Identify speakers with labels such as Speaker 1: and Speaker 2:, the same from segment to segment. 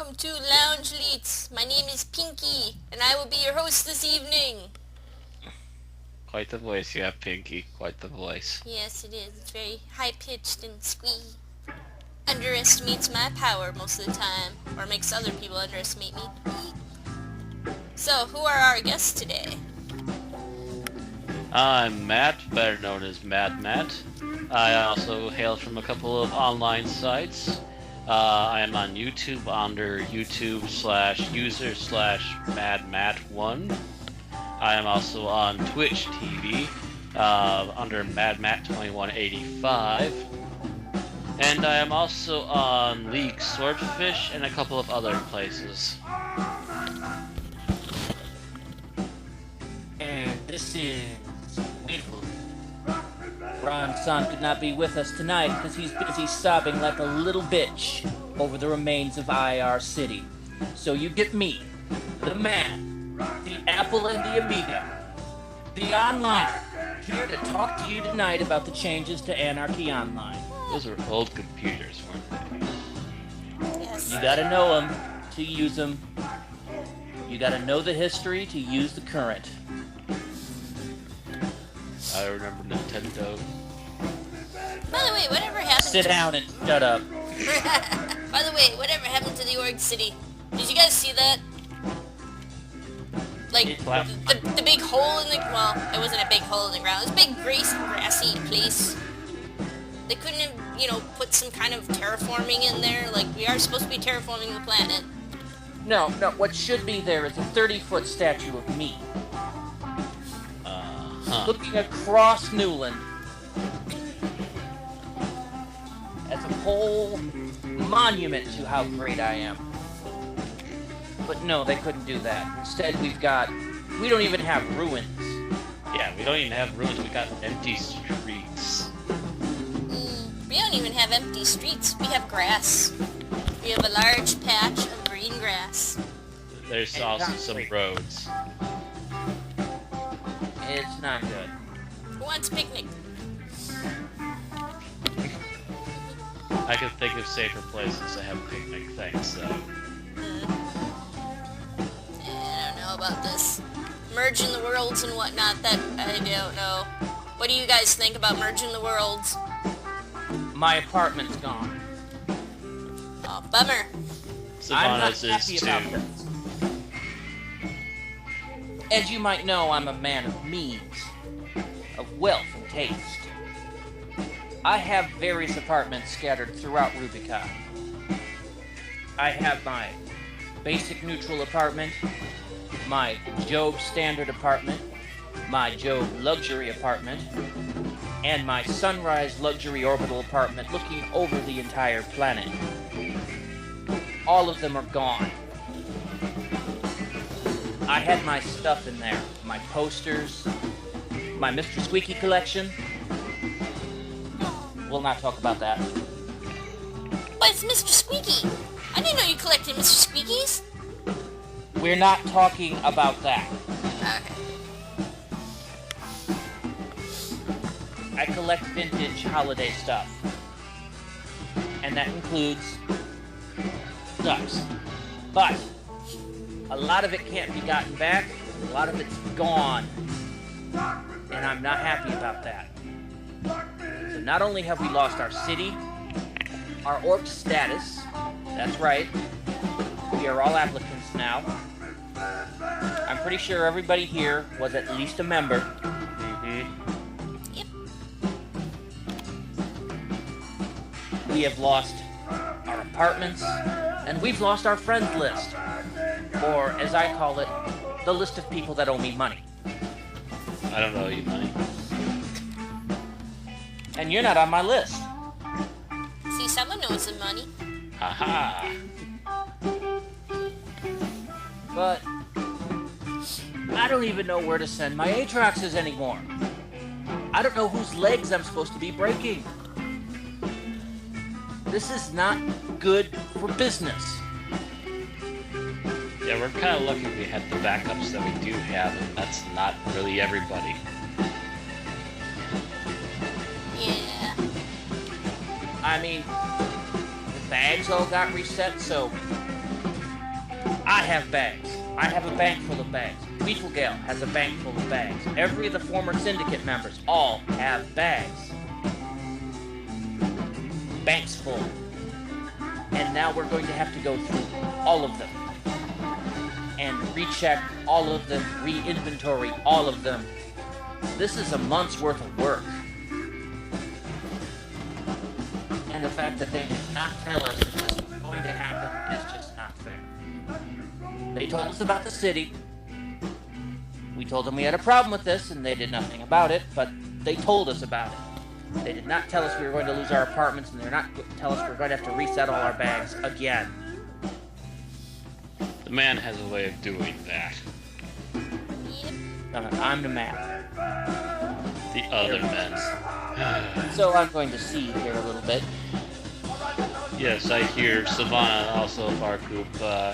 Speaker 1: welcome to L33ts. My name is Pinqi, and I will be your host this evening.
Speaker 2: Quite the voice you have, Pinqi. Quite the voice.
Speaker 1: Yes, it is. It's very high-pitched and squeaky. Underestimates my power most of the time, or makes other people underestimate me. So, who are our guests today?
Speaker 2: I'm Matt, better known as Mad Matt. I also hail from a couple of online sites. I am on YouTube under YouTube/user/MadMatt1. I am also on Twitch TV under MadMatt2185. And I am also on League Swordfish and a couple of other places.
Speaker 3: And this is Weefleboy. Ron's son could not be with us tonight because he's busy sobbing like a little bitch over the remains of IR City. So you get me, the man, the Apple and the Amiga, the online, here to talk to you tonight about the changes to Anarchy Online.
Speaker 2: Those were old computers, weren't they?
Speaker 1: Yes.
Speaker 3: You gotta know them to use them. You gotta know the history to use the current.
Speaker 2: I remember Nintendo.
Speaker 1: By the way, whatever happened
Speaker 3: Sit down and shut up.
Speaker 1: By the way, whatever happened to the Org City? Did you guys see that? Like, the big hole in the... Well, it wasn't a big hole in the ground. It was a big grassy place. They couldn't have, put some kind of terraforming in there. Like, we are supposed to be terraforming the planet.
Speaker 3: No, what should be there is a 30-foot statue of me. Looking across Newland as a whole monument to how great I am. But no, they couldn't do that. Instead, we don't even have ruins.
Speaker 2: Yeah, we don't even have ruins, we got empty streets.
Speaker 1: We don't even have empty streets. We have grass. We have a large patch of green grass.
Speaker 2: There's
Speaker 3: And
Speaker 2: also
Speaker 3: concrete.
Speaker 2: some roads.
Speaker 3: It's not good.
Speaker 1: Who wants a picnic?
Speaker 2: I could think of safer places to have picnic things, so...
Speaker 1: I don't know about this. Merging the worlds and whatnot, that I don't know. What do you guys think about merging the worlds?
Speaker 3: My apartment's gone.
Speaker 1: Oh, bummer.
Speaker 3: I'm not
Speaker 2: Savannah's
Speaker 3: happy
Speaker 2: is
Speaker 3: about
Speaker 2: too.
Speaker 3: this. As you might know, I'm a man of means, of wealth and taste. I have various apartments scattered throughout Rubicon. I have my basic neutral apartment, my Job standard apartment, my Job luxury apartment, and my Sunrise luxury orbital apartment looking over the entire planet. All of them are gone. I had my stuff in there. My posters, my Mr. Squeaky collection. We'll not talk about that.
Speaker 1: But it's Mr. Squeaky. I didn't know you collected Mr. Squeakies.
Speaker 3: We're not talking about that.
Speaker 1: Okay.
Speaker 3: I collect vintage holiday stuff. And that includes ducks. But a lot of it can't be gotten back. A lot of it's gone. And I'm not happy about that. So not only have we lost our city, our orc status, that's right, we are all applicants now. I'm pretty sure everybody here was at least a member.
Speaker 1: Yep.
Speaker 3: We have lost our apartments, and we've lost our friends list. Or, as I call it, the list of people that owe me money.
Speaker 2: I don't know you money.
Speaker 3: And you're not on my list.
Speaker 1: See, someone knows some money.
Speaker 2: Haha!
Speaker 3: But I don't even know where to send my Aatroxes anymore. I don't know whose legs I'm supposed to be breaking. This is not good for business.
Speaker 2: Yeah, we're kind of lucky we have the backups that we do have, and that's not really everybody.
Speaker 1: Yeah.
Speaker 3: I mean, the bags all got reset, so I have bags. I have a bank full of bags. Weefleboy has a bank full of bags. Every of the former syndicate members all have bags. Banks full. And now we're going to have to go through all of them. And recheck all of them, re-inventory all of them. This is a month's worth of work. And the fact that they did not tell us that this was going to happen is just not fair. They told us about the city. We told them we had a problem with this, and they did nothing about it, but they told us about it. They did not tell us we were going to lose our apartments, and they're not going to tell us we're going to have to reset all our bags again.
Speaker 2: The man has a way of doing that.
Speaker 3: I'm the man.
Speaker 2: The other men.
Speaker 3: So I'm going to see here a little bit.
Speaker 2: Yes, I hear Savannah, also of our group,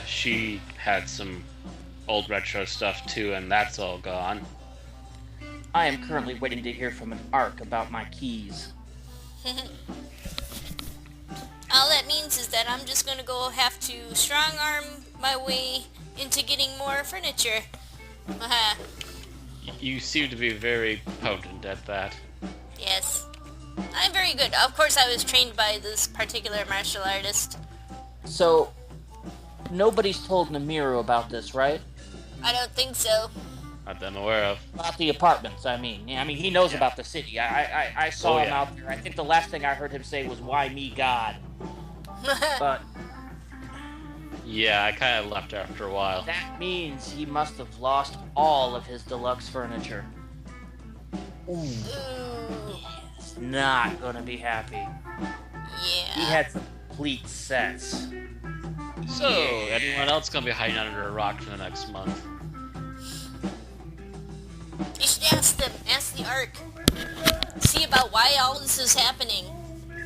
Speaker 2: she had some old retro stuff too, and that's all gone.
Speaker 3: I am currently waiting to hear from an ARC about my keys.
Speaker 1: All that means is that I'm just gonna go have to strong-arm my way into getting more furniture.
Speaker 2: You seem to be very potent at that.
Speaker 1: Yes. I'm very good. Of course, I was trained by this particular martial artist.
Speaker 3: So, nobody's told Namiru about this, right?
Speaker 1: I don't think so.
Speaker 2: Not that I'm aware of.
Speaker 3: About the apartments, I mean. Yeah, I mean, he knows about the city. I saw him out there. I think the last thing I heard him say was, "Why me, God?" But
Speaker 2: yeah, I kind of left after a while.
Speaker 3: that means he must have lost all of his deluxe furniture. Ooh.
Speaker 1: Ooh.
Speaker 3: He's not gonna be happy. He
Speaker 1: Yeah.
Speaker 3: had some complete sets.
Speaker 2: So, anyone else gonna be hiding under a rock for the next month?
Speaker 1: You should ask them. Ask the ARC. See about why all this is happening.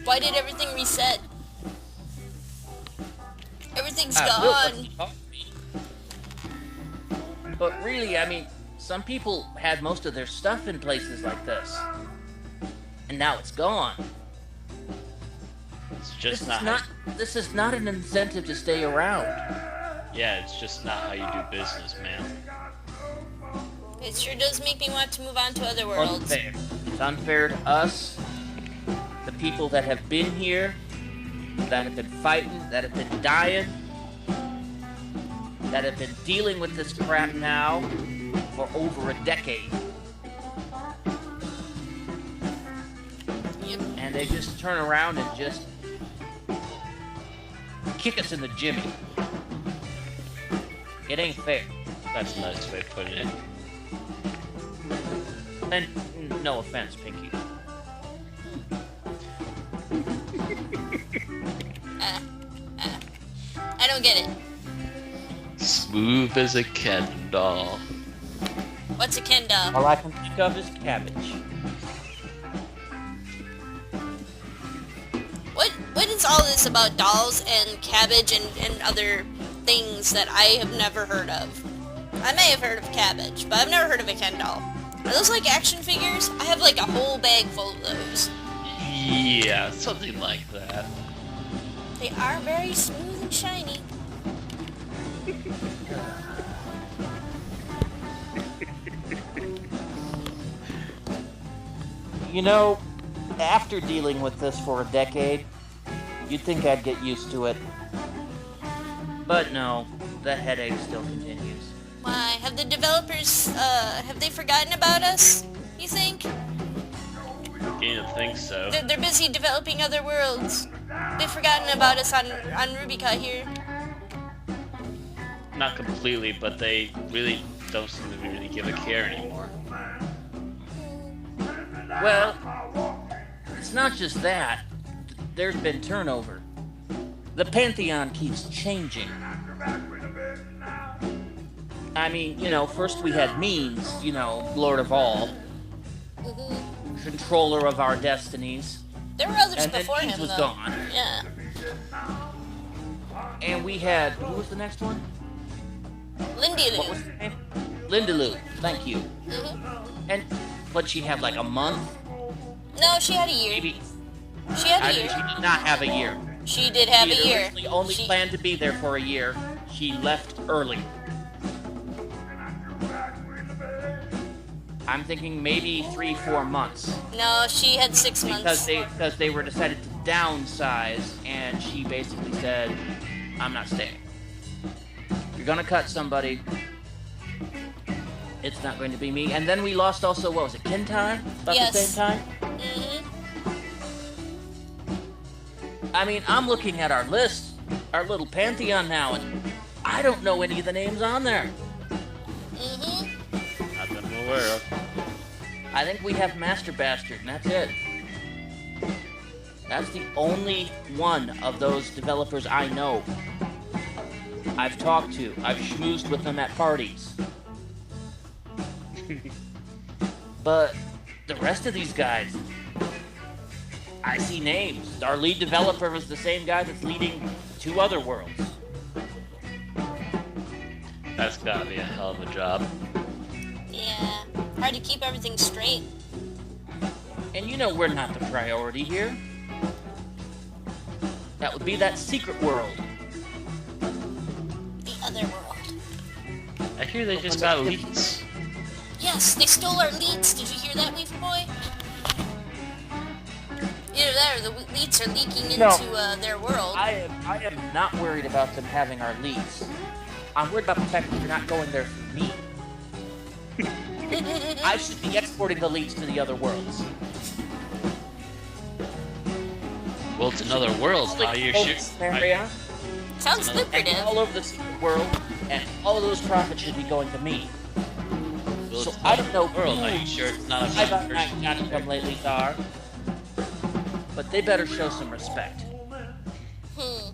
Speaker 1: Why did everything reset? Everything's gone.
Speaker 3: But really, I mean, some people had most of their stuff in places like this. And now it's gone.
Speaker 2: It's just
Speaker 3: This is not an incentive to stay around.
Speaker 2: Yeah, it's just not how you do business, man.
Speaker 1: It sure does make me want to move on to other worlds.
Speaker 3: Unfair. It's unfair to us, the people that have been here, that have been fighting, that have been dying, that have been dealing with this crap now for over a decade.
Speaker 1: Yep.
Speaker 3: And they just turn around and just kick us in the jimmy. It ain't fair.
Speaker 2: That's a nice way of putting it.
Speaker 3: And no offense, Pinqi.
Speaker 1: I don't get it.
Speaker 2: Smooth as a Ken doll.
Speaker 1: What's a Ken doll?
Speaker 3: All I can think of is cabbage.
Speaker 1: What is all this about dolls and cabbage and other things that I have never heard of? I may have heard of cabbage, but I've never heard of a Ken doll. Are those like action figures? I have like a whole bag full of those.
Speaker 2: Yeah, something like that.
Speaker 1: They are very smooth and shiny.
Speaker 3: You know, after dealing with this for a decade, you'd think I'd get used to it. But no, the headache still continues.
Speaker 1: Why, have the developers, have they forgotten about us, you think?
Speaker 2: You don't think so?
Speaker 1: They're busy developing other worlds. They've forgotten about us on Rubica here.
Speaker 2: Not completely, but they really don't seem to really give a care anymore.
Speaker 3: Well, it's not just that. There's been turnover. The Pantheon keeps changing. I mean, you know, first we had Means, you know, Lord of all, controller of our destinies.
Speaker 1: There were others
Speaker 3: And then
Speaker 1: before
Speaker 3: Means
Speaker 1: him,
Speaker 3: was
Speaker 1: though.
Speaker 3: gone.
Speaker 1: Yeah.
Speaker 3: And we had, who was the next one?
Speaker 1: Lindy
Speaker 3: What
Speaker 1: Lou.
Speaker 3: was her name? Lindaloo, thank you.
Speaker 1: Mm-hmm.
Speaker 3: And, but she had like a month?
Speaker 1: No, she had a year.
Speaker 3: Maybe.
Speaker 1: She had a
Speaker 3: She
Speaker 1: year.
Speaker 3: did not have a year.
Speaker 1: She did have
Speaker 3: She
Speaker 1: a
Speaker 3: had
Speaker 1: year.
Speaker 3: originally only
Speaker 1: She-
Speaker 3: planned to be there for a year. She left early. I'm thinking maybe 3-4 months.
Speaker 1: No, she had 6 months.
Speaker 3: Because they were decided to downsize, and she basically said, I'm not staying. You're gonna cut somebody. It's not going to be me. And then we lost also, what was it, Kintai? About
Speaker 1: Yes.
Speaker 3: the same time?
Speaker 1: Mm-hmm.
Speaker 3: I mean, I'm looking at our list, our little pantheon now, and I don't know any of the names on there.
Speaker 1: Mm-hmm.
Speaker 2: Not that I'm aware of.
Speaker 3: I think we have Master Bastard, and that's it. That's the only one of those developers I know. I've talked to. I've schmoozed with them at parties. But the rest of these guys, I see names. Our lead developer is the same guy that's leading 2 other worlds.
Speaker 2: That's gotta be a hell of a job.
Speaker 1: Yeah. Hard to keep everything straight.
Speaker 3: And you know we're not the priority here. That would be that secret world.
Speaker 1: The other world.
Speaker 2: I hear they just got leaks.
Speaker 1: Yes, they stole our leads. Did you hear that, Weefleboy? Either that or the leads are leaking into their world.
Speaker 3: I am not worried about them having our leads. I'm worried about the fact that you're not going there for me. I should be exporting the leads to the other worlds.
Speaker 2: Well, it's another world. Are you sure?
Speaker 3: Area,
Speaker 1: Sounds
Speaker 3: and
Speaker 1: lucrative.
Speaker 3: all over the secret world, and all of those profits should be going to me.
Speaker 2: Well,
Speaker 3: So
Speaker 2: it's
Speaker 3: I don't know
Speaker 2: another world.
Speaker 3: who
Speaker 2: Are you sure it's not a
Speaker 3: I've
Speaker 2: version?
Speaker 3: not gotten them lately, are. But they better show some respect.
Speaker 1: Hmm.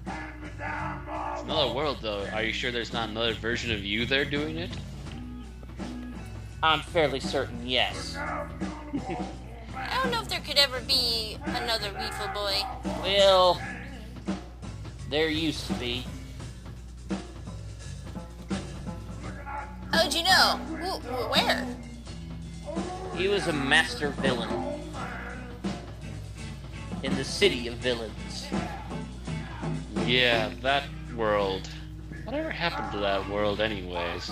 Speaker 2: It's another world, though. Are you sure there's not another version of you there doing it?
Speaker 3: I'm fairly certain, yes.
Speaker 1: I don't know if there could ever be another Weefleboy.
Speaker 3: Well, there used to be.
Speaker 1: How'd you know? Where?
Speaker 3: He was a master villain. In the city of villains.
Speaker 2: Yeah, that world. Whatever happened to that world, anyways?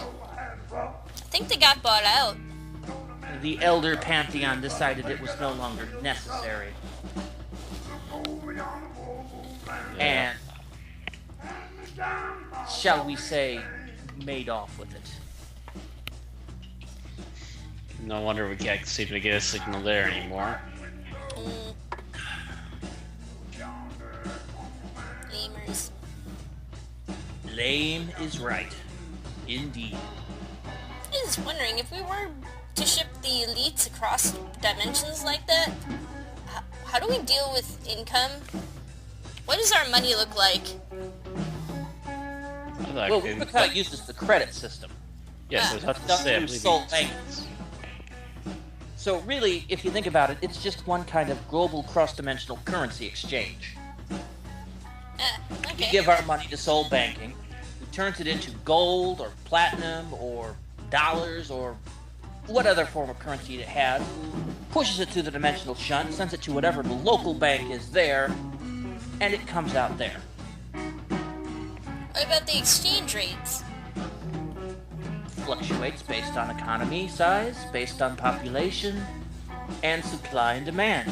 Speaker 1: I think they got bought out.
Speaker 3: The Elder Pantheon decided it was no longer necessary. And, shall we say, made off with it.
Speaker 2: No wonder we can't seem to get a signal there anymore.
Speaker 1: Mm. Lemurs.
Speaker 3: Lame is right. Indeed.
Speaker 1: I was wondering if we were to ship the elites across dimensions like that, how do we deal with income? What does our money look like?
Speaker 3: Well, Wicca uses the credit system.
Speaker 2: Yes, I was about to say, I believe
Speaker 3: Soul
Speaker 2: it's-
Speaker 3: banking. So really, if you think about it, it's just one kind of global cross-dimensional currency exchange. We
Speaker 1: Okay.
Speaker 3: give our money to Soul Banking, who turns it into gold or platinum or dollars or what other form of currency it has, pushes it to the dimensional shunt, sends it to whatever the local bank is there, and it comes out there.
Speaker 1: What about the exchange rates?
Speaker 3: Fluctuates based on economy size, based on population, and supply and demand.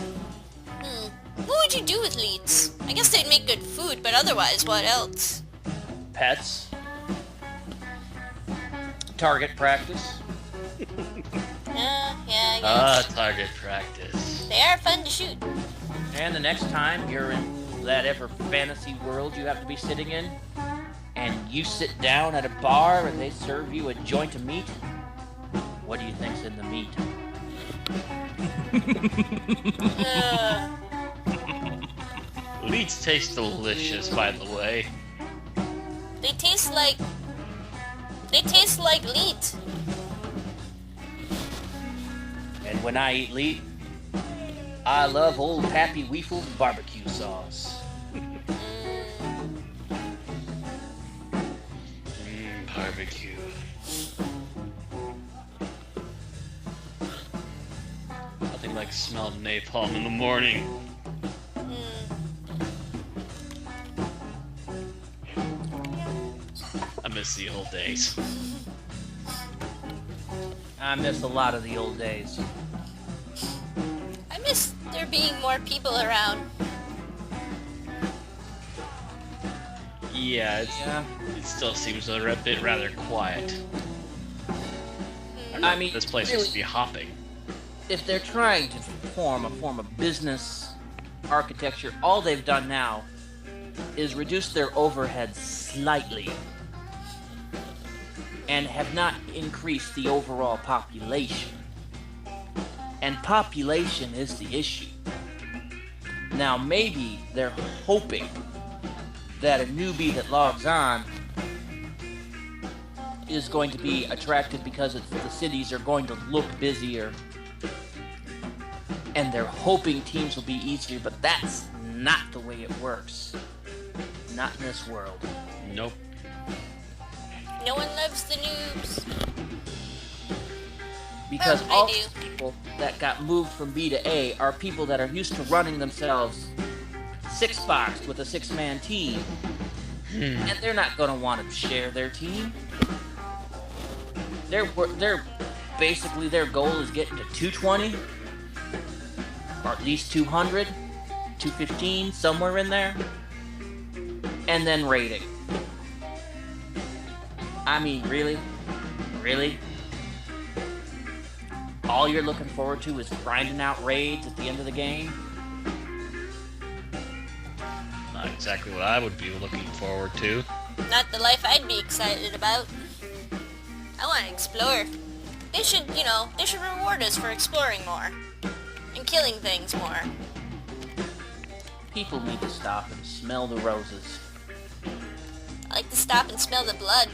Speaker 1: What would you do with elites? I guess they'd make good food, but otherwise, what else?
Speaker 3: Pets. Target practice.
Speaker 1: Yeah, I guess.
Speaker 2: Target practice.
Speaker 1: They are fun to shoot.
Speaker 3: And the next time you're in that ever fantasy world you have to be sitting in, and you sit down at a bar and they serve you a joint of meat, what do you think's in the meat?
Speaker 2: Leets taste delicious, by the way.
Speaker 1: They taste like leet.
Speaker 3: And when I eat leet, I love old Pappy Weefle's barbecue sauce.
Speaker 2: Barbecue. Nothing like smell of napalm in the morning. miss the old days.
Speaker 3: I miss a lot of the old days.
Speaker 1: I miss there being more people around.
Speaker 2: Yeah,
Speaker 3: Yeah.
Speaker 2: it still seems a bit rather quiet.
Speaker 3: I mean,
Speaker 2: This place
Speaker 3: really,
Speaker 2: used to be hopping.
Speaker 3: if they're trying to form a form of business architecture, all they've done now is reduce their overhead slightly and have not increased the overall population. And population is the issue. Now, maybe they're hoping that a newbie that logs on is going to be attractive because the cities are going to look busier, and they're hoping teams will be easier, but that's not the way it works. Not in this world.
Speaker 2: Nope.
Speaker 1: No one loves the noobs.
Speaker 3: Because
Speaker 1: Well, I
Speaker 3: all
Speaker 1: do.
Speaker 3: the people that got moved from B to A are people that are used to running themselves six-boxed with a six-man team. And they're not going to want to share their team. They're basically, their goal is getting to 220, or at least 200, 215, somewhere in there, and then raiding. I mean, really? Really? All you're looking forward to is grinding out raids at the end of the game?
Speaker 2: Not exactly what I would be looking forward to.
Speaker 1: Not the life I'd be excited about. I want to explore. They should, they should reward us for exploring more. And killing things more.
Speaker 3: People need to stop and smell the roses.
Speaker 1: I like to stop and smell the blood.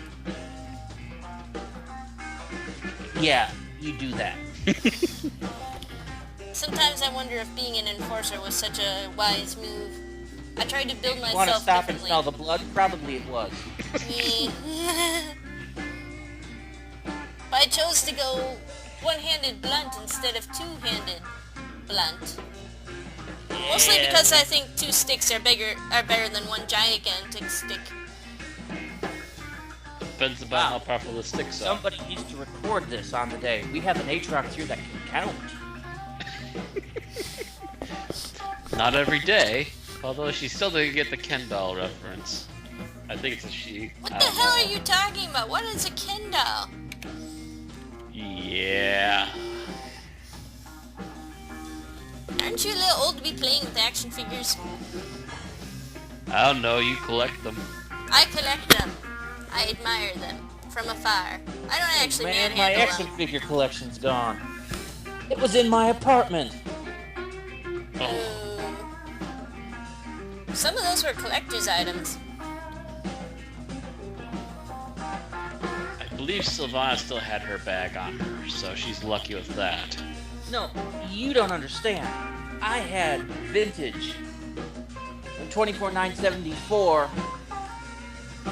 Speaker 3: Yeah, you do that.
Speaker 1: Sometimes I wonder if being an enforcer was such a wise move. I tried to build
Speaker 3: You
Speaker 1: myself
Speaker 3: want to stop and
Speaker 1: differently.
Speaker 3: smell the blood? Probably it was.
Speaker 1: But I chose to go one-handed blunt instead of two-handed blunt. Mostly because I think two sticks are better than one gigantic stick.
Speaker 2: Depends about how powerful the sticks are.
Speaker 3: Somebody needs to record this on the day. We have an Aatrox here that can count.
Speaker 2: Not every day, although she still didn't get the Ken doll reference. I think it's a she.
Speaker 1: What
Speaker 2: I
Speaker 1: the
Speaker 2: don't
Speaker 1: hell
Speaker 2: know.
Speaker 1: are you talking about? What is a Ken doll?
Speaker 2: Yeah.
Speaker 1: Aren't you a little old to be playing with action figures?
Speaker 2: I don't know, you collect them.
Speaker 1: I collect them. I admire them from afar. I don't actually
Speaker 3: Man, my
Speaker 1: manhandle
Speaker 3: action
Speaker 1: them.
Speaker 3: figure collection's gone. It was in my apartment.
Speaker 1: Ooh. Some of those were collector's items.
Speaker 2: I believe Sylvana still had her bag on her, so she's lucky with that.
Speaker 3: No, you don't understand. I had vintage 24/974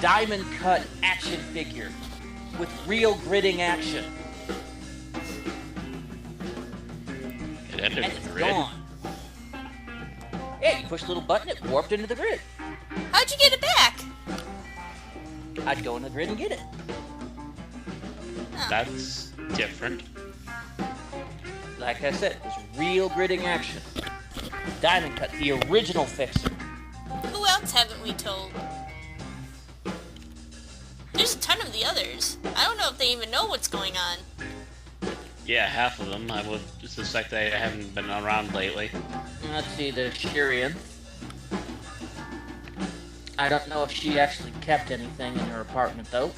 Speaker 3: diamond cut action figure with real gritting action.
Speaker 2: It ended
Speaker 3: And
Speaker 2: with
Speaker 3: it's
Speaker 2: grid.
Speaker 3: gone. Yeah, you push a little button, it warped into the grid.
Speaker 1: How'd you get it back?
Speaker 3: I'd go in the grid and get it.
Speaker 1: Oh.
Speaker 2: That's different.
Speaker 3: Like I said, it was real gritting action. Diamond cut, the original fixer.
Speaker 1: Who else haven't we told? There's a ton of the others. I don't know if they even know what's going on.
Speaker 2: Yeah, half of them. I would suspect they haven't been around lately.
Speaker 3: Let's see, there's Shirian. I don't know if she actually kept anything in her apartment though.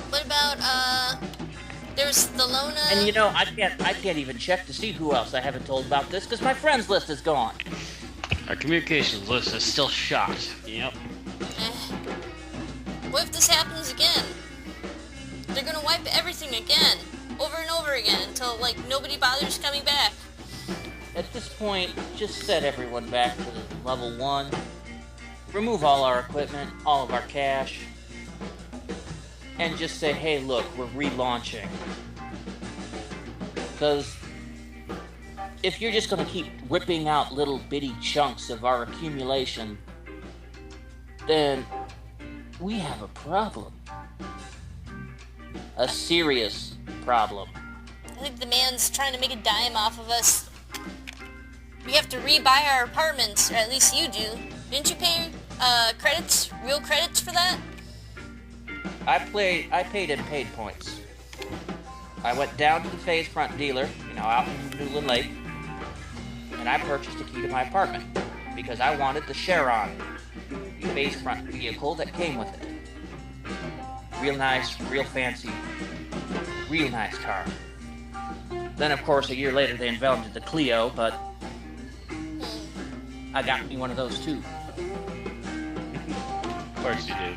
Speaker 1: What about, there's the Lona...
Speaker 3: And you know, I can't even check to see who else I haven't told about this because my friends list is gone.
Speaker 2: Our communications list is still shot. Yep.
Speaker 1: What if this happens again? They're gonna wipe everything again. Over and over again until, nobody bothers coming back.
Speaker 3: At this point, just set everyone back to level 1. Remove all our equipment, all of our cash. And just say, hey look, we're relaunching. Because if you're just gonna keep ripping out little bitty chunks of our accumulation, then we have a problem. A serious problem.
Speaker 1: I think the man's trying to make a dime off of us. We have to rebuy our apartments, or at least you do. Didn't you pay credits, real credits for that?
Speaker 3: I paid in paid points. I went down to the Phase Front dealer, out in Newland Lake, and I purchased a key to my apartment because I wanted the Chiron, the Phase Front vehicle that came with it. Real nice, real fancy, real nice car. Then, of course, a year later they invented the Clio, but I got me one of those too.
Speaker 2: Of course you do.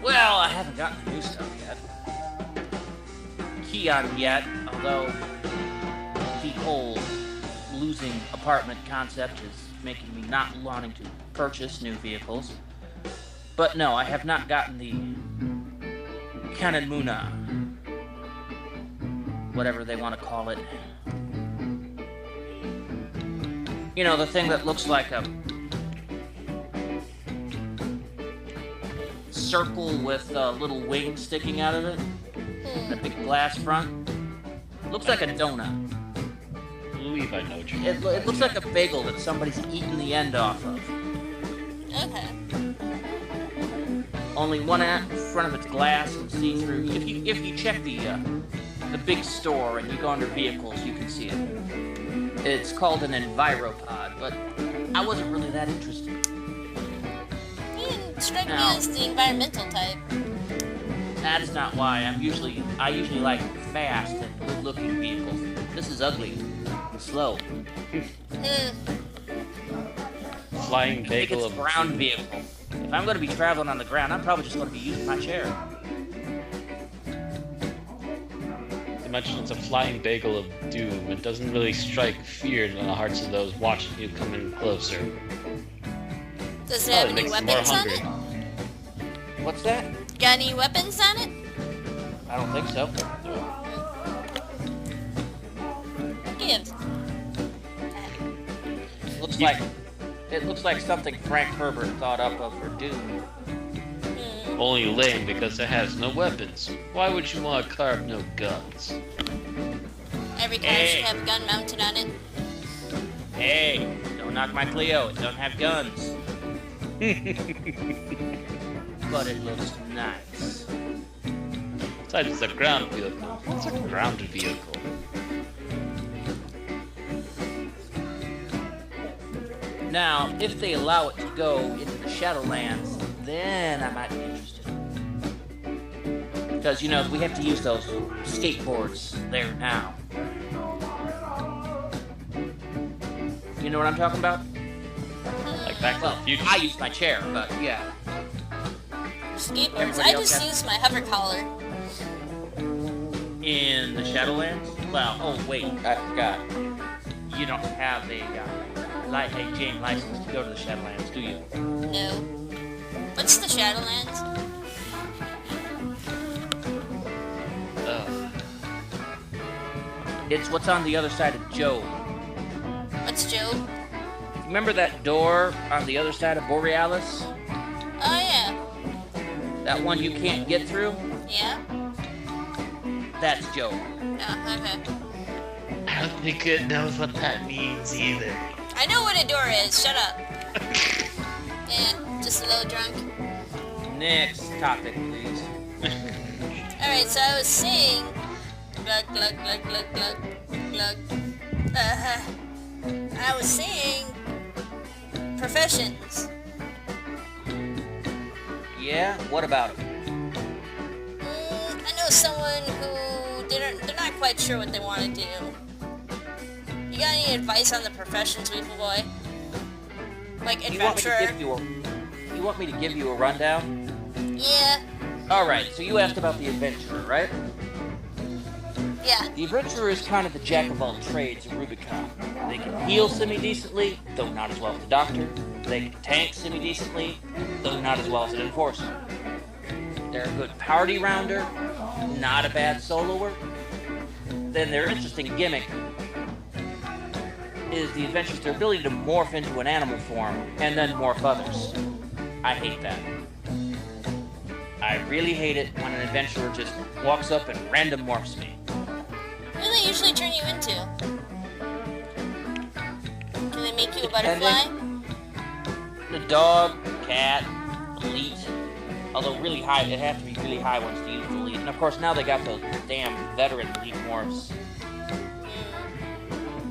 Speaker 3: Well, I haven't gotten the new stuff yet. Key on yet, although the whole losing apartment concept is making me not wanting to purchase new vehicles. But no, I have not gotten the Canon Muna. Whatever they want to call it. The thing that looks like a circle with a little wing sticking out of it. And a big glass front. Looks like a donut.
Speaker 2: I believe I know what you're
Speaker 3: It looks like a bagel that somebody's eaten the end off of.
Speaker 1: Okay.
Speaker 3: Only one front of it's glass and see-through. If you check the big store and you go under vehicles, you can see it. It's called an Enviropod, but I wasn't really that interested.
Speaker 1: You didn't strike me as the environmental type.
Speaker 3: That is not why. I usually like fast and good-looking vehicles. This is ugly, slow.
Speaker 2: Flying
Speaker 3: I think
Speaker 2: bagel
Speaker 3: it's
Speaker 2: of
Speaker 3: a ground vehicle. If I'm going to be traveling on the ground, I'm probably just going to be using my chair.
Speaker 2: mention it's a flying bagel of doom. It doesn't really strike fear in the hearts of those watching you come in closer.
Speaker 1: Does it have any
Speaker 2: makes them more
Speaker 1: weapons on
Speaker 2: hungry.
Speaker 3: it? What's that?
Speaker 1: Got any weapons on it?
Speaker 3: I don't think so.
Speaker 1: Give.
Speaker 3: It looks like something Frank Herbert thought up of for Doom.
Speaker 2: Only lame because it has no weapons. Why would you want a car with no guns?
Speaker 1: Every car should have a gun mounted on it.
Speaker 3: Hey, don't knock my Clio. It don't have guns. But it looks nice.
Speaker 2: Besides, it's a ground vehicle. It's a grounded vehicle.
Speaker 3: Now, if they allow it to go into the Shadowlands, then I might be interested. Because, you know, we have to use those skateboards there now. You know what I'm talking about?
Speaker 2: Like Back to the Future.
Speaker 3: I use my chair, but yeah.
Speaker 1: Skateboards.
Speaker 3: Everybody
Speaker 1: I
Speaker 3: else
Speaker 1: just
Speaker 3: has-
Speaker 1: use my hover collar.
Speaker 3: In the Shadowlands? Well, oh wait, I forgot. You don't have a Jane license to go to the Shadowlands, do you?
Speaker 1: No. What's the Shadowlands?
Speaker 3: It's what's on the other side of Job.
Speaker 1: What's Job?
Speaker 3: Remember that door on the other side of Borealis?
Speaker 1: Oh yeah.
Speaker 3: That one you can't get through?
Speaker 1: Yeah?
Speaker 3: That's Job.
Speaker 1: Oh, okay.
Speaker 2: I don't think it knows what that means either.
Speaker 1: I know what a door is. Shut up. Yeah, just a little drunk.
Speaker 3: Next topic, please.
Speaker 1: Alright, so I was saying... Glug, glug, glug, glug, glug, glug. I was saying... Professions.
Speaker 3: Yeah? What about it?
Speaker 1: I know someone who they're not quite sure what they want to do. You got any advice on the professions, Weefleboy? Like adventurer?
Speaker 3: You want me to give you a rundown?
Speaker 1: Yeah.
Speaker 3: Alright, so you asked about the adventurer, right?
Speaker 1: Yeah.
Speaker 3: The adventurer is kind of the jack of all trades of Rubicon. They can heal semi-decently, though not as well as the doctor. They can tank semi-decently, though not as well as an enforcer. They're a good party rounder, not a bad soloer. Then their interesting gimmick is the adventurer's their ability to morph into an animal form and then morph others. I hate that. I really hate it when an adventurer just walks up and random morphs me.
Speaker 1: What do they usually turn you into? Do they make you a butterfly?
Speaker 3: The dog, cat, elite. Although really high, it have to be really high ones to use elite. And of course now they got those damn veteran elite morphs.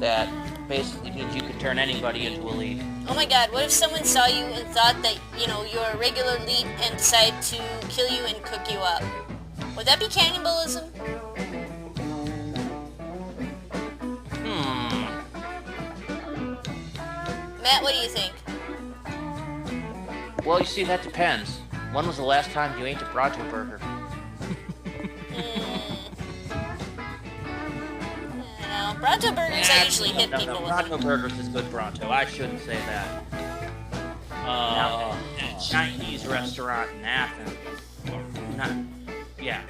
Speaker 3: That basically means you can turn anybody into elite.
Speaker 1: Oh my god, what if someone saw you and thought that, you're a regular elite and decided to kill you and cook you up? Would that be cannibalism? Matt, what do you think?
Speaker 3: Well, you see, that depends. When was the last time you ate a Bronto burger?
Speaker 1: Bronto burgers, I usually hit people with
Speaker 3: Bronto
Speaker 1: them.
Speaker 3: burgers is good Bronto. I shouldn't say that. Now, a Chinese restaurant in Athens. Yeah.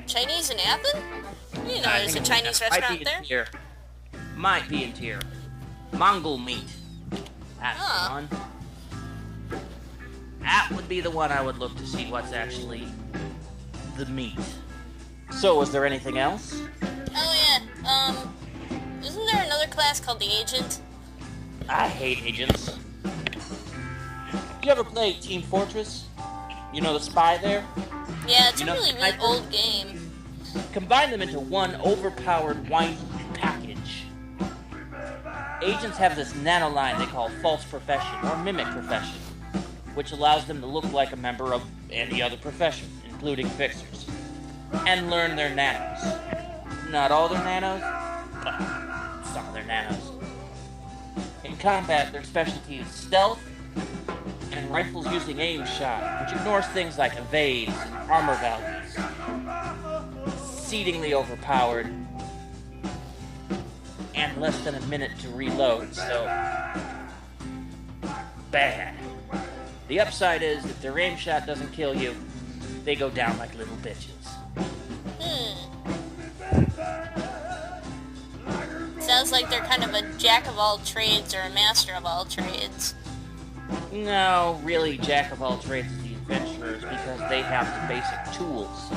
Speaker 1: Chinese in Athens? You know there's a Chinese restaurant there?
Speaker 3: Might be in tier. Mongol meat. That's the one. That would be the one I would look to see what's actually the meat. So, was there anything else?
Speaker 1: Oh yeah, isn't there another class called the Agent?
Speaker 3: I hate agents. You ever play Team Fortress? You know the spy there?
Speaker 1: Yeah, it's a really old game.
Speaker 3: Combine them into one overpowered, whiny package. Agents have this nanoline they call false profession, or mimic profession, which allows them to look like a member of any other profession, including fixers, and learn their nanos. Not all their nanos, but some of their nanos. In combat, their specialty is stealth and rifles using aim shot, which ignores things like evades and armor values. Exceedingly overpowered, and less than a minute to reload, so bad. The upside is, if their aim shot doesn't kill you, they go down like little bitches.
Speaker 1: Sounds like they're kind of a jack of all trades or a master of all trades.
Speaker 3: No, really, jack of all trades is the adventurers because they have the basic tools.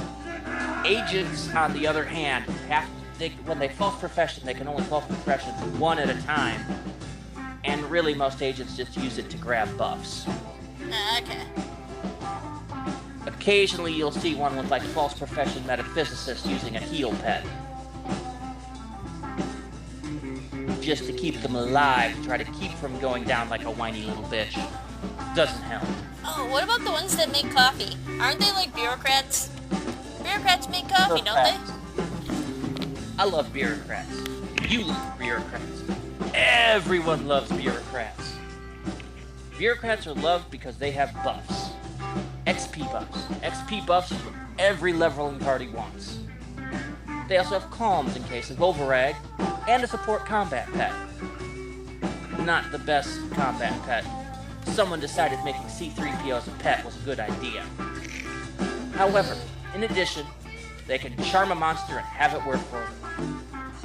Speaker 3: Agents, on the other hand, when they false profession, they can only false profession one at a time, and really most agents just use it to grab buffs.
Speaker 1: Okay.
Speaker 3: Occasionally you'll see one with like false profession metaphysicist using a heal pet. Just to keep them alive, try to keep from going down like a whiny little bitch. Doesn't help.
Speaker 1: Oh, what about the ones that make coffee? Aren't they like bureaucrats? Bureaucrats make coffee, don't they?
Speaker 3: I love bureaucrats. You love bureaucrats. Everyone loves bureaucrats. Bureaucrats are loved because they have buffs. XP buffs. XP buffs is what every leveling party wants. They also have calms in case of overrag, and a support combat pet. Not the best combat pet. Someone decided making C-3PO as a pet was a good idea. However, in addition, they can charm a monster and have it work for them.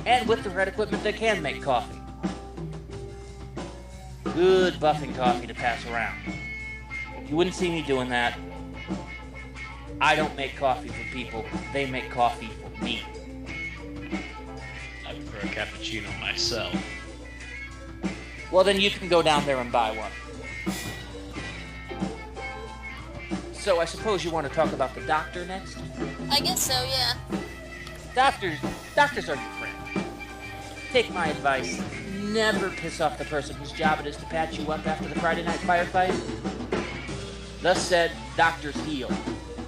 Speaker 3: And with the right equipment, they can make coffee. Good buffing coffee to pass around. You wouldn't see me doing that. I don't make coffee for people. They make coffee for me.
Speaker 2: I prefer a cappuccino myself.
Speaker 3: Well, then you can go down there and buy one. So I suppose you want to talk about the doctor next?
Speaker 1: I guess so, yeah.
Speaker 3: Doctors are your friend. Take my advice. Never piss off the person whose job it is to patch you up after the Friday night firefight. Thus said, doctors heal.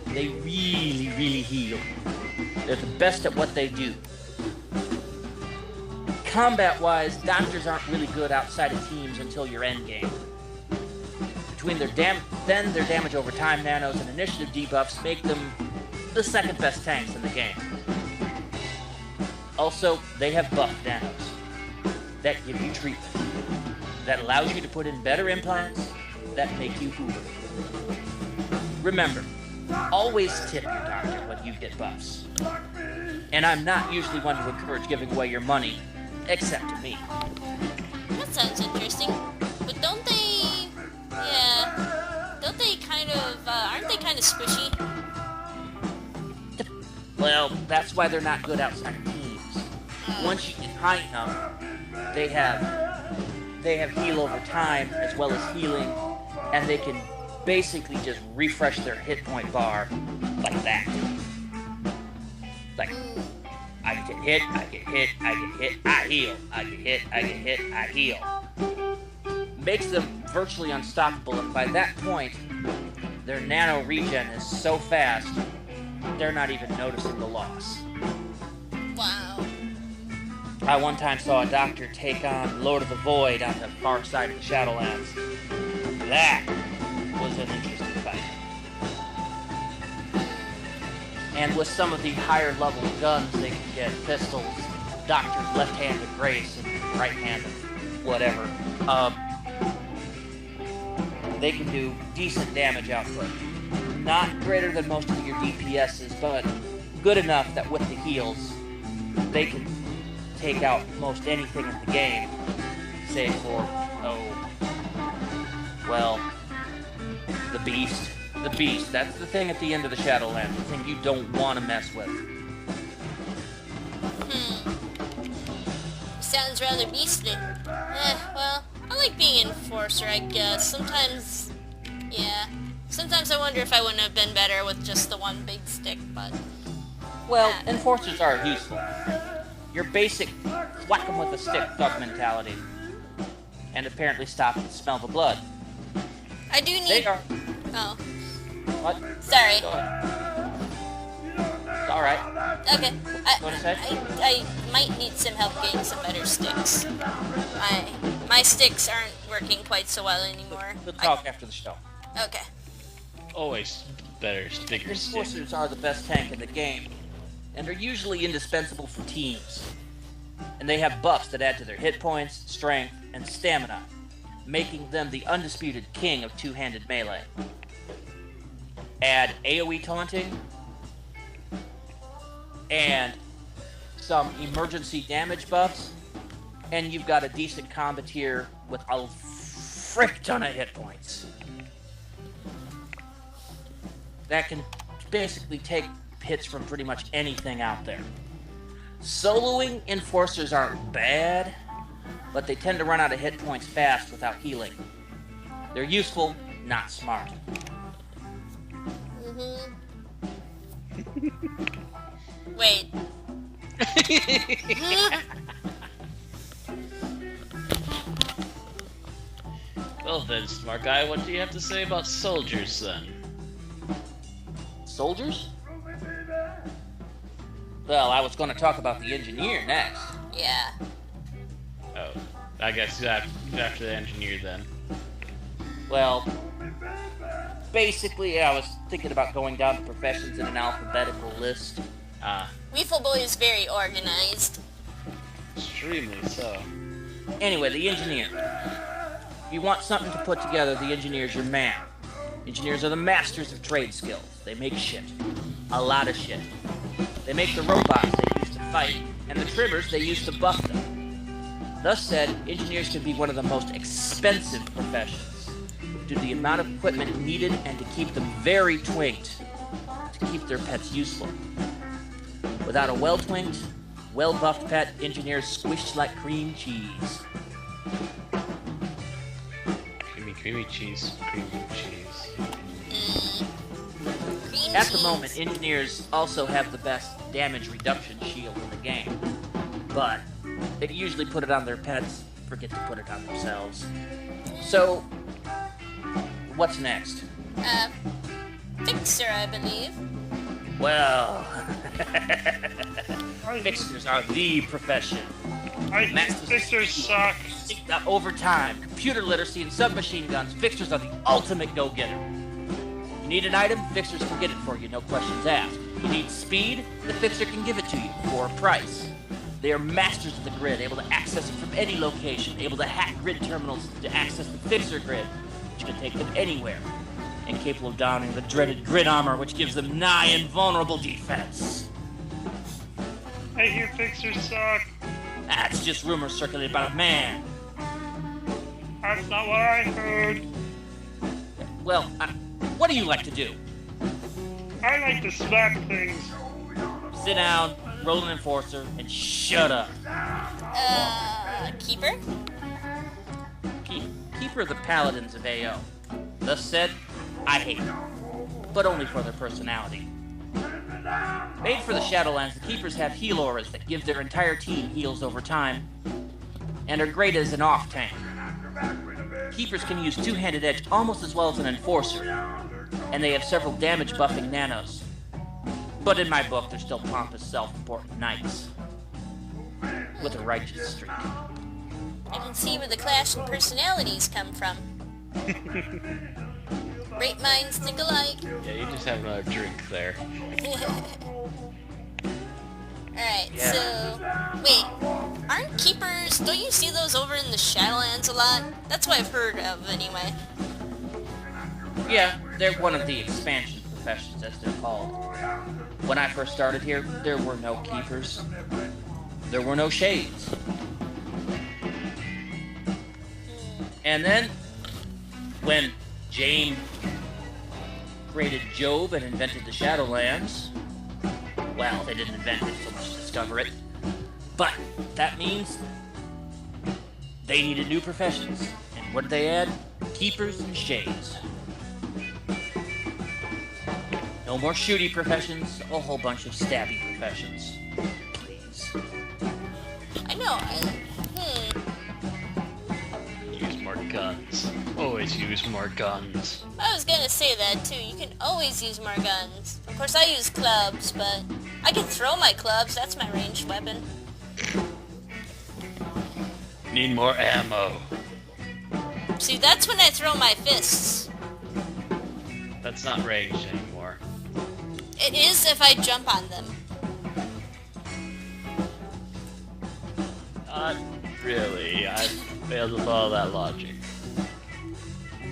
Speaker 3: They really, really heal. They're the best at what they do. Combat-wise, doctors aren't really good outside of teams until your endgame. Between their damage over time nanos and initiative debuffs make them the second best tanks in the game. Also, they have buff nanos that give you treatment, that allows you to put in better implants, that make you hoover. Remember, always tip your doctor when you get buffs. And I'm not usually one to encourage giving away your money, except to me.
Speaker 1: That sounds interesting. But don't they kind of, aren't they of squishy?
Speaker 3: Well, that's why they're not good outside of teams. Once you get high enough, they have heal over time as well as healing, and they can basically just refresh their hit point bar like that. Like, I get hit, I get hit, I get hit, I heal. I get hit, I get hit, I heal. Makes them virtually unstoppable, and by that point, their nano regen is so fast, they're not even noticing the loss.
Speaker 1: Wow.
Speaker 3: I one time saw a doctor take on Lord of the Void on the far side of the Shadowlands. That was an interesting fight. And with some of the higher level guns, they can get pistols, Doctor's left-handed grace and right-handed whatever. They can do decent damage output. Not greater than most of your DPSs, but good enough that with the heals, they can take out most anything in the game, save for, the Beast. The Beast, that's the thing at the end of the Shadowlands, the thing you don't want to mess with.
Speaker 1: Sounds rather beastly. Well, I like being Enforcer, I guess. Sometimes I wonder if I wouldn't have been better with just the one big stick, but...
Speaker 3: Well, Enforcers are useful. Your basic whack 'em with a stick thug mentality. And apparently stop and smell the blood.
Speaker 1: I do need...
Speaker 3: They are...
Speaker 1: Oh.
Speaker 3: What?
Speaker 1: Sorry.
Speaker 3: Go ahead. It's alright.
Speaker 1: Okay.
Speaker 3: What is that?
Speaker 1: I might need some help getting some better sticks. My sticks aren't working quite so well anymore.
Speaker 3: We'll talk after the show.
Speaker 1: Okay.
Speaker 2: Always better, bigger stick.
Speaker 3: Enforcers are the best tank in the game, and are usually indispensable for teams. And they have buffs that add to their hit points, strength, and stamina, making them the undisputed king of two-handed melee. Add AoE taunting, and some emergency damage buffs, and you've got a decent combateer with a frick ton of hit points. That can basically take hits from pretty much anything out there. Soloing Enforcers aren't bad, but they tend to run out of hit points fast without healing. They're useful, not smart.
Speaker 1: Wait.
Speaker 2: Well then, smart guy, what do you have to say about soldiers then?
Speaker 3: Soldiers? Well, I was going to talk about the engineer next.
Speaker 1: Yeah.
Speaker 2: Oh, I guess after the engineer then.
Speaker 3: Well, basically, I was thinking about going down the professions in an alphabetical list.
Speaker 1: Weefleboy is very organized.
Speaker 2: Extremely so.
Speaker 3: Anyway, the engineer. If you want something to put together, the engineer's your man. Engineers are the masters of trade skills. They make shit. A lot of shit. They make the robots they use to fight, and the trimmers they use to buff them. Thus said, engineers can be one of the most expensive professions due to the amount of equipment needed and to keep them very twinked to keep their pets useful. Without a well-twinked, well-buffed pet, engineers squished like cream cheese.
Speaker 2: Creamy cheese.
Speaker 3: At the moment, engineers also have the best damage reduction shield in the game, but they usually put it on their pets, forget to put it on themselves. So, what's next?
Speaker 1: Fixer, I believe.
Speaker 3: Well, fixers are the profession.
Speaker 4: Fixers suck.
Speaker 3: Over time, computer literacy and submachine guns, fixers are the ultimate go-getter. You need an item, fixers can get it for you, no questions asked. You need speed, the fixer can give it to you for a price. They are masters of the grid, able to access it from any location, able to hack grid terminals to access the fixer grid, which can take them anywhere, and capable of donning the dreaded grid armor, which gives them nigh invulnerable defense.
Speaker 4: I hear fixers suck.
Speaker 3: That's just rumors circulated about a man.
Speaker 4: That's not what I heard.
Speaker 3: Well, what do you like to do?
Speaker 4: I like to smack things.
Speaker 3: Sit down, roll an enforcer, and shut up.
Speaker 1: Keeper?
Speaker 3: Keeper the paladins of AO. Thus said, I hate them, but only for their personality. Made for the Shadowlands, the Keepers have heal auras that give their entire team heals over time, and are great as an off-tank. Keepers can use two-handed edge almost as well as an enforcer, and they have several damage buffing nanos. But in my book, they're still pompous, self-important knights with a righteous streak.
Speaker 1: I can see where the clash in personalities come from. Great minds think alike.
Speaker 2: Yeah, you just have another drink there.
Speaker 1: Alright,
Speaker 3: Yeah.
Speaker 1: so... Wait, aren't keepers... Don't you see those over in the Shadowlands a lot? That's what I've heard of, anyway.
Speaker 3: Yeah, they're one of the expansion professions, as they're called. When I first started here, there were no keepers. There were no shades. And then, when Jane created Job and invented the Shadowlands, well, they didn't invent it, so much discover it. But that means they needed new professions. And what did they add? Keepers and shades. No more shooty professions, a whole bunch of stabby professions. Please.
Speaker 1: I know,
Speaker 2: Use more guns. Always use more guns.
Speaker 1: I was gonna say that too. You can always use more guns. Of course, I use clubs, but I can throw my clubs. That's my ranged weapon.
Speaker 2: Need more ammo.
Speaker 1: See, that's when I throw my fists.
Speaker 2: That's not ranged anymore.
Speaker 1: It is if I jump on them.
Speaker 2: Not really. I failed to follow that logic.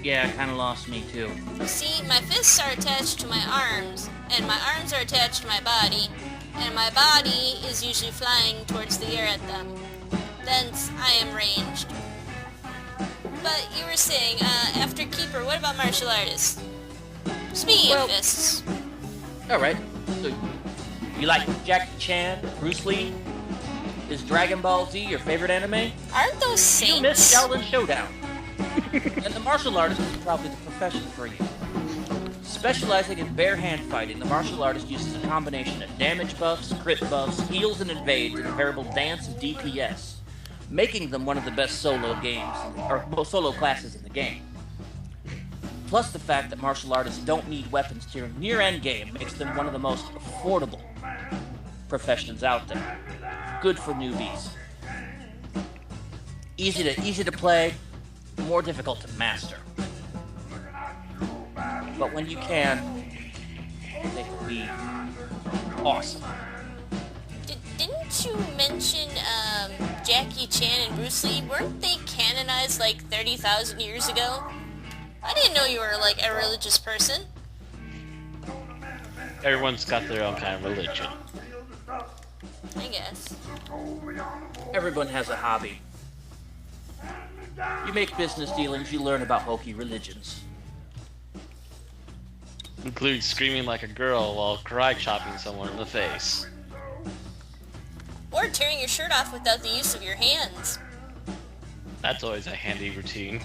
Speaker 3: Yeah, kinda lost me too.
Speaker 1: See, my fists are attached to my arms, and my arms are attached to my body, and my body is usually flying towards the air at them. Thence, I am ranged. But you were saying, after Keeper, what about martial artists? Speaking of fists.
Speaker 3: Alright, so you like Jackie Chan, Bruce Lee? Is Dragon Ball Z your favorite anime?
Speaker 1: Aren't those
Speaker 3: You missed
Speaker 1: saints?
Speaker 3: Shaolin Showdown. And the martial artist is probably the profession for you. Specializing in bare hand fighting, the martial artist uses a combination of damage buffs, crit buffs, heals, and invades in a veritable dance of DPS, making them one of the best solo games, or solo classes in the game. Plus the fact that martial artists don't need weapons to near endgame makes them one of the most affordable professions out there. Good for newbies. Easy to play, more difficult to master. But when you can, they can be awesome.
Speaker 1: Didn't you mention Jackie Chan and Bruce Lee? Weren't they canonized like 30,000 years ago? I didn't know you were like a religious person.
Speaker 2: Everyone's got their own kind of religion.
Speaker 1: I guess.
Speaker 3: Everyone has a hobby. You make business dealings, you learn about hokey religions.
Speaker 2: Includes screaming like a girl while karate chopping someone in the face.
Speaker 1: Or tearing your shirt off without the use of your hands.
Speaker 2: That's always a handy routine.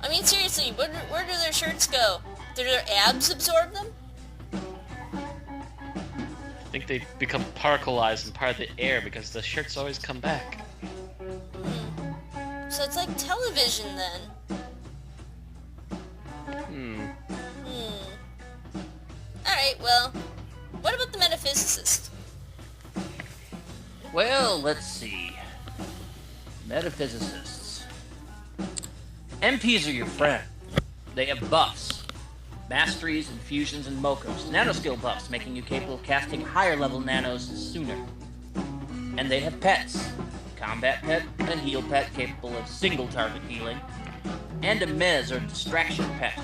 Speaker 1: I mean, seriously, where do their shirts go? Do their abs absorb them?
Speaker 2: I think they become particleized and part of the air because the shirts always come back.
Speaker 1: So it's like television then. Alright, well, what about the metaphysicist?
Speaker 3: Well, let's see. Metaphysicists. MPs are your friend. They have buffs. Masteries, infusions, and mokos. Nanoskill buffs, making you capable of casting higher level nanos sooner. And they have pets. Combat pet, a heal pet capable of single target healing, and a mez or distraction pet.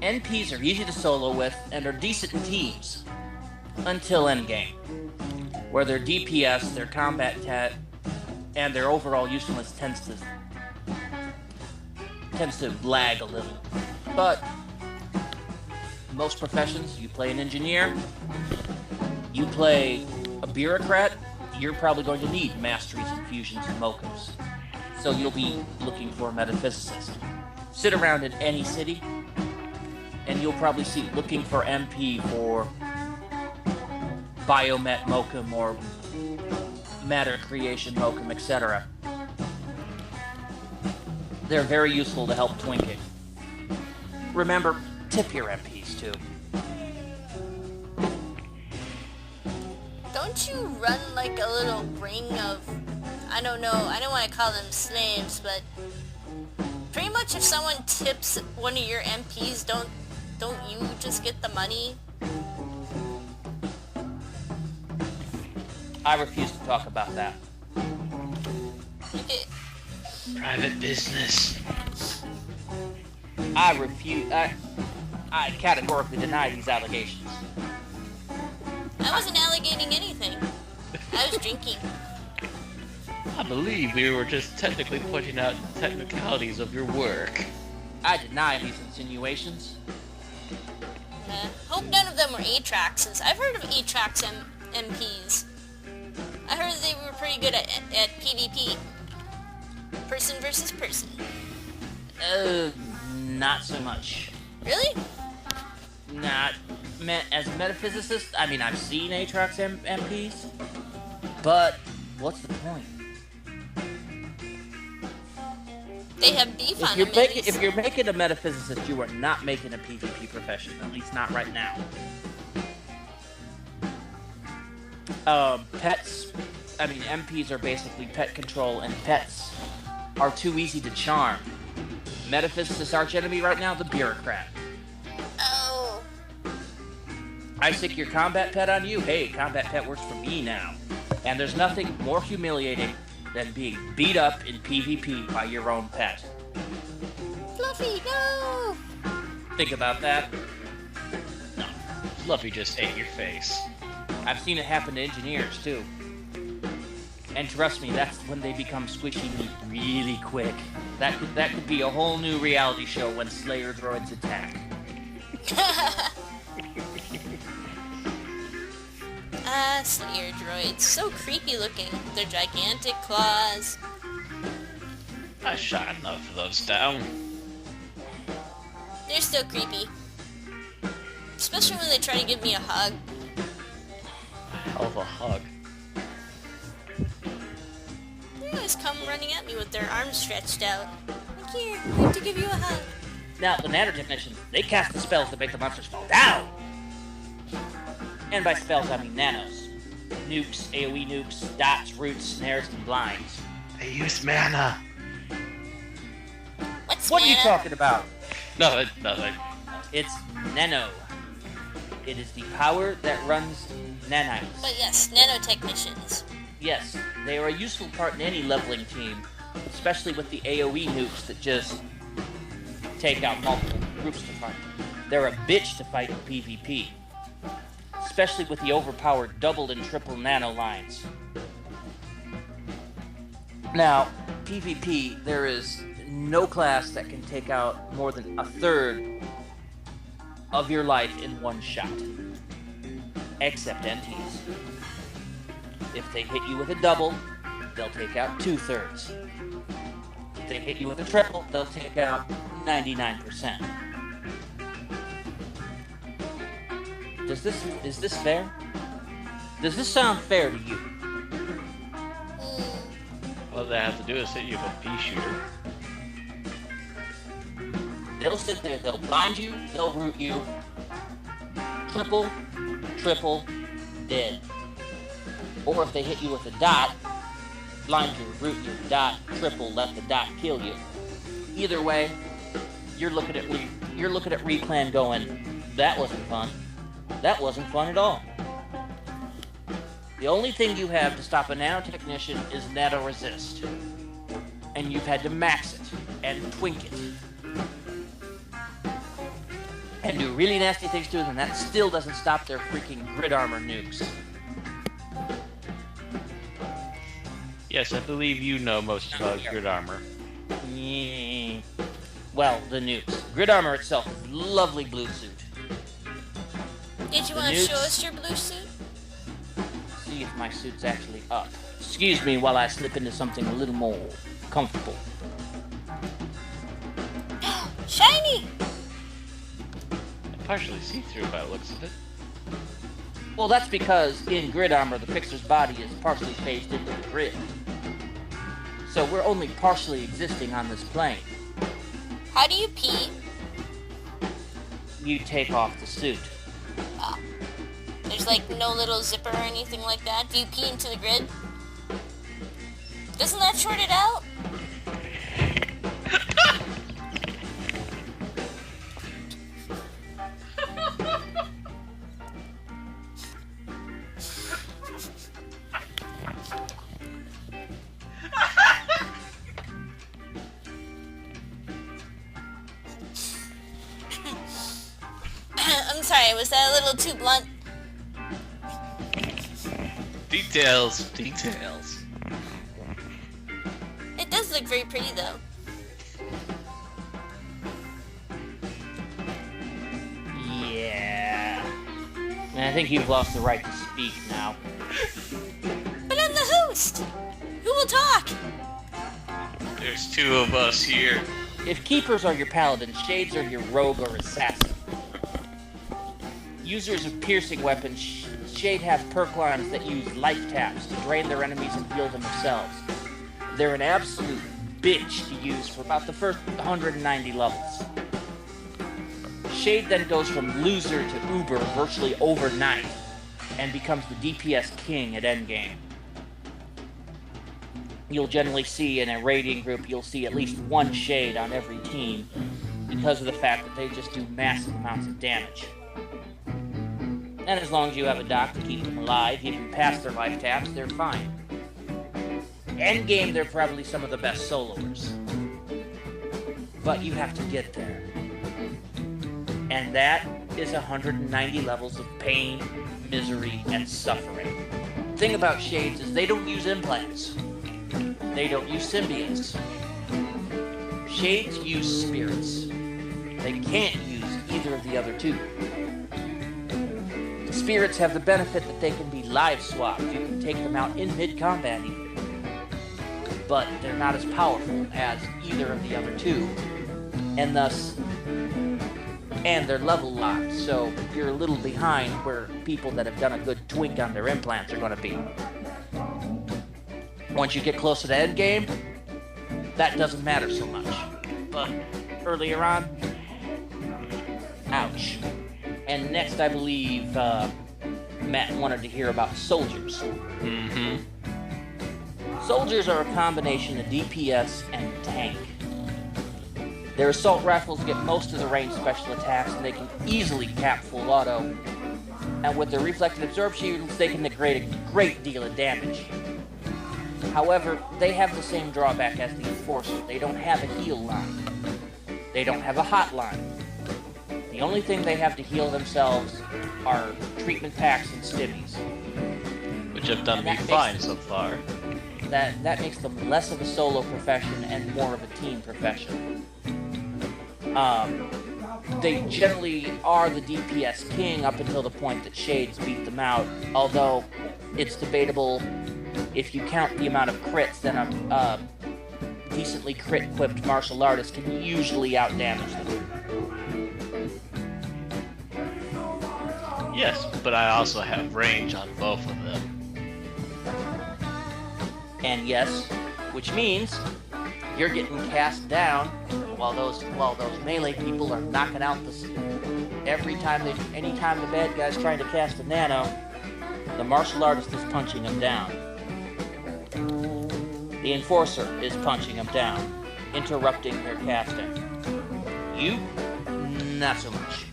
Speaker 3: NPs are easy to solo with and are decent in teams. Until endgame, where their DPS, their combat tat, and their overall usefulness tends to lag a little. But most professions, you play an engineer, you play a bureaucrat, you're probably going to need masteries and fusions and mochas. So you'll be looking for a metaphysicist. Sit around in any city, and you'll probably see looking for MP for biomet mocum or matter creation mocum, etc. They're very useful to help twinking. Remember, tip your MPs too.
Speaker 1: Don't you run like a little ring of, I don't know, I don't want to call them slaves, but pretty much if someone tips one of your MPs, don't you just get the money?
Speaker 3: I refuse to talk about that.
Speaker 2: Private business.
Speaker 3: I refuse. I categorically deny these allegations.
Speaker 1: I wasn't allegating anything. I was drinking.
Speaker 2: I believe we were just technically pointing out the technicalities of your work.
Speaker 3: I deny these insinuations.
Speaker 1: Hope none of them were Atraxes. I've heard of Atrax MPs. I heard they were pretty good at PvP. Person versus person.
Speaker 3: Not so much.
Speaker 1: Really?
Speaker 3: Not as a metaphysicist. I mean, I've seen Atrax MPs, but what's the point?
Speaker 1: They have beef on them.
Speaker 3: If you're making a metaphysicist, you are not making a PvP profession. At least not right now. Pets. I mean, MPs are basically pet control, and pets are too easy to charm. Metaphysicist's archenemy right now, the bureaucrat.
Speaker 1: Oh.
Speaker 3: I stick your combat pet on you. Hey, combat pet works for me now. And there's nothing more humiliating than being beat up in PvP by your own pet.
Speaker 1: Fluffy, no!
Speaker 3: Think about that.
Speaker 2: No, Fluffy just ate your face.
Speaker 3: I've seen it happen to engineers, too. And trust me, that's when they become squishy meat really quick. That could be a whole new reality show when Slayer droids attack.
Speaker 1: Slayer droids. So creepy looking. Their gigantic claws.
Speaker 2: I shot enough of those down.
Speaker 1: They're still creepy. Especially when they try to give me a hug.
Speaker 2: Hell of a hug.
Speaker 1: They always come running at me with their arms stretched out. Like, here, I have to give you a hug.
Speaker 3: Now, the nanotechnicians, they cast the spells to make the monsters fall down! And by spells, I mean nanos. Nukes, AoE nukes, dots, roots, snares, and blinds.
Speaker 2: They use mana.
Speaker 1: What's
Speaker 3: What
Speaker 1: mana?
Speaker 3: are you talking about?
Speaker 2: Nothing, nothing.
Speaker 3: It's nano. It is the power that runs nanites.
Speaker 1: But yes, nanotechnicians.
Speaker 3: Yes, they are a useful part in any leveling team, especially with the AoE nukes that just take out multiple groups to fight. They're a bitch to fight in PvP, especially with the overpowered double and triple nano lines. Now, PvP, there is no class that can take out more than a third of your life in one shot, except NTs. If they hit you with a double, they'll take out 2/3. If they hit you with a triple, they'll take out 99%. Is this fair? Does this sound fair to you?
Speaker 2: All they have to do is hit you with a pea shooter.
Speaker 3: They'll sit there, they'll blind you, they'll root you. Triple, dead. Or if they hit you with a dot, blind you, root you, dot, triple, let the dot kill you. Either way, you're looking at Replan going, that wasn't fun. That wasn't fun at all. The only thing you have to stop a nanotechnician is nano resist. And you've had to max it and twink it. And do really nasty things to it, and that still doesn't stop their freaking grid armor nukes.
Speaker 2: Yes, I believe you know most about grid armor.
Speaker 3: Yeah. Well, the nukes. Grid armor itself is a lovely blue suit.
Speaker 1: Did you want to show us your blue suit?
Speaker 3: See if my suit's actually up. Excuse me while I slip into something a little more comfortable.
Speaker 1: Shiny!
Speaker 2: Partially see-through by the looks of it.
Speaker 3: Well, that's because in grid armor, the Pixar's body is partially phased into the grid. So we're only partially existing on this plane.
Speaker 1: How do you pee?
Speaker 3: You take off the suit.
Speaker 1: There's like no little zipper or anything like that. Do you pee into the grid? Doesn't that short it out? I'm sorry, was that a little too blunt?
Speaker 2: Details.
Speaker 1: It does look very pretty though.
Speaker 3: Yeah. And I think you've lost the right to speak now.
Speaker 1: But I'm the host! Who will talk?
Speaker 2: There's two of us here.
Speaker 3: If keepers are your paladin, shades are your rogue or assassin. Users of piercing weapons, Shade have perk lines that use life taps to drain their enemies and heal them themselves. They're an absolute bitch to use for about the first 190 levels. Shade then goes from loser to uber virtually overnight and becomes the DPS king at endgame. You'll generally see in a raiding group, you'll see at least one Shade on every team because of the fact that they just do massive amounts of damage. And as long as you have a doc to keep them alive, even past their life taps, they're fine. Endgame, they're probably some of the best soloers. But you have to get there. And that is 190 levels of pain, misery, and suffering. The thing about Shades is they don't use implants. They don't use symbiotes. Shades use spirits. They can't use either of the other two. Spirits have the benefit that they can be live swapped. You can take them out in mid-combat even. But they're not as powerful as either of the other two. And they're level locked, so you're a little behind where people that have done a good tweak on their implants are going to be. Once you get closer to endgame, that doesn't matter so much. But earlier on, ouch. And next, I believe, Matt wanted to hear about soldiers.
Speaker 2: Mm-hmm.
Speaker 3: Soldiers are a combination of DPS and tank. Their assault rifles get most of the ranged special attacks, and they can easily cap full auto. And with their reflected absorption shields, they can negate a great deal of damage. However, they have the same drawback as the Enforcer. They don't have a heal line. They don't have a hotline. The only thing they have to heal themselves are treatment packs and stimmies.
Speaker 2: Which have done me fine so far.
Speaker 3: That makes them less of a solo profession and more of a team profession. They generally are the DPS king up until the point that Shades beat them out, although it's debatable if you count the amount of crits, then a decently crit-equipped martial artist can usually outdamage them.
Speaker 2: Yes, but I also have range on both of them.
Speaker 3: And yes, which means you're getting cast down while those melee people are knocking out anytime the bad guy's trying to cast a nano, the martial artist is punching him down. The enforcer is punching him down, interrupting their casting. You, not so much.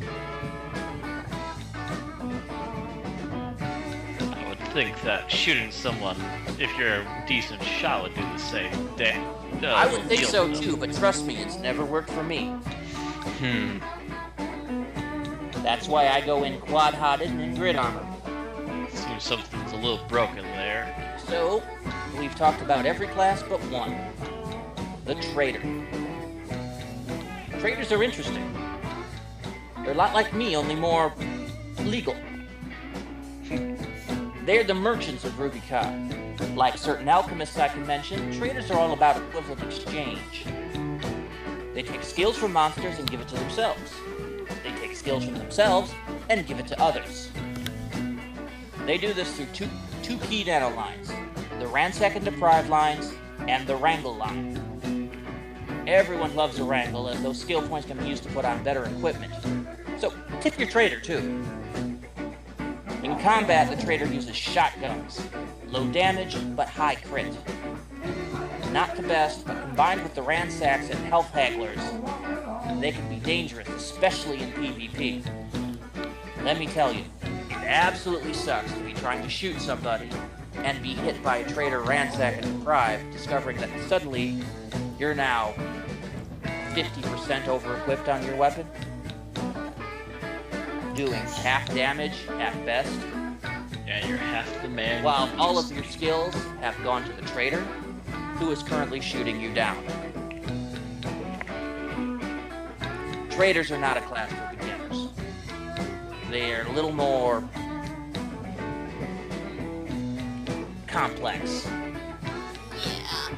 Speaker 2: I would think that shooting someone, if you're a decent shot, would do the same thing.
Speaker 3: I would think so too, but trust me, it's never worked for me. That's why I go in quad-hotted and in grid armor.
Speaker 2: Seems something's a little broken there.
Speaker 3: So, we've talked about every class but one. The Trader. Traders are interesting. They're a lot like me, only more legal. They're the merchants of Ruby Cod. Like certain alchemists I can mention, traders are all about equivalent exchange. They take skills from monsters and give it to themselves. They take skills from themselves and give it to others. They do this through two key nano lines, the Ransack and Deprive lines and the Wrangle line. Everyone loves a Wrangle, as those skill points can be used to put on better equipment. So tip your trader too. In combat, the trader uses shotguns. Low damage, but high crit. Not the best, but combined with the Ransacks and Health Hagglers, they can be dangerous, especially in PvP. Let me tell you, it absolutely sucks to be trying to shoot somebody and be hit by a trader Ransack and Deprive, discovering that suddenly you're now 50% over-equipped on your weapon, doing half damage at best.
Speaker 2: Yeah, you're half the man.
Speaker 3: While all of your skills have gone to the trader, who is currently shooting you down. Traders are not a class for beginners. They are a little more complex.
Speaker 1: Yeah.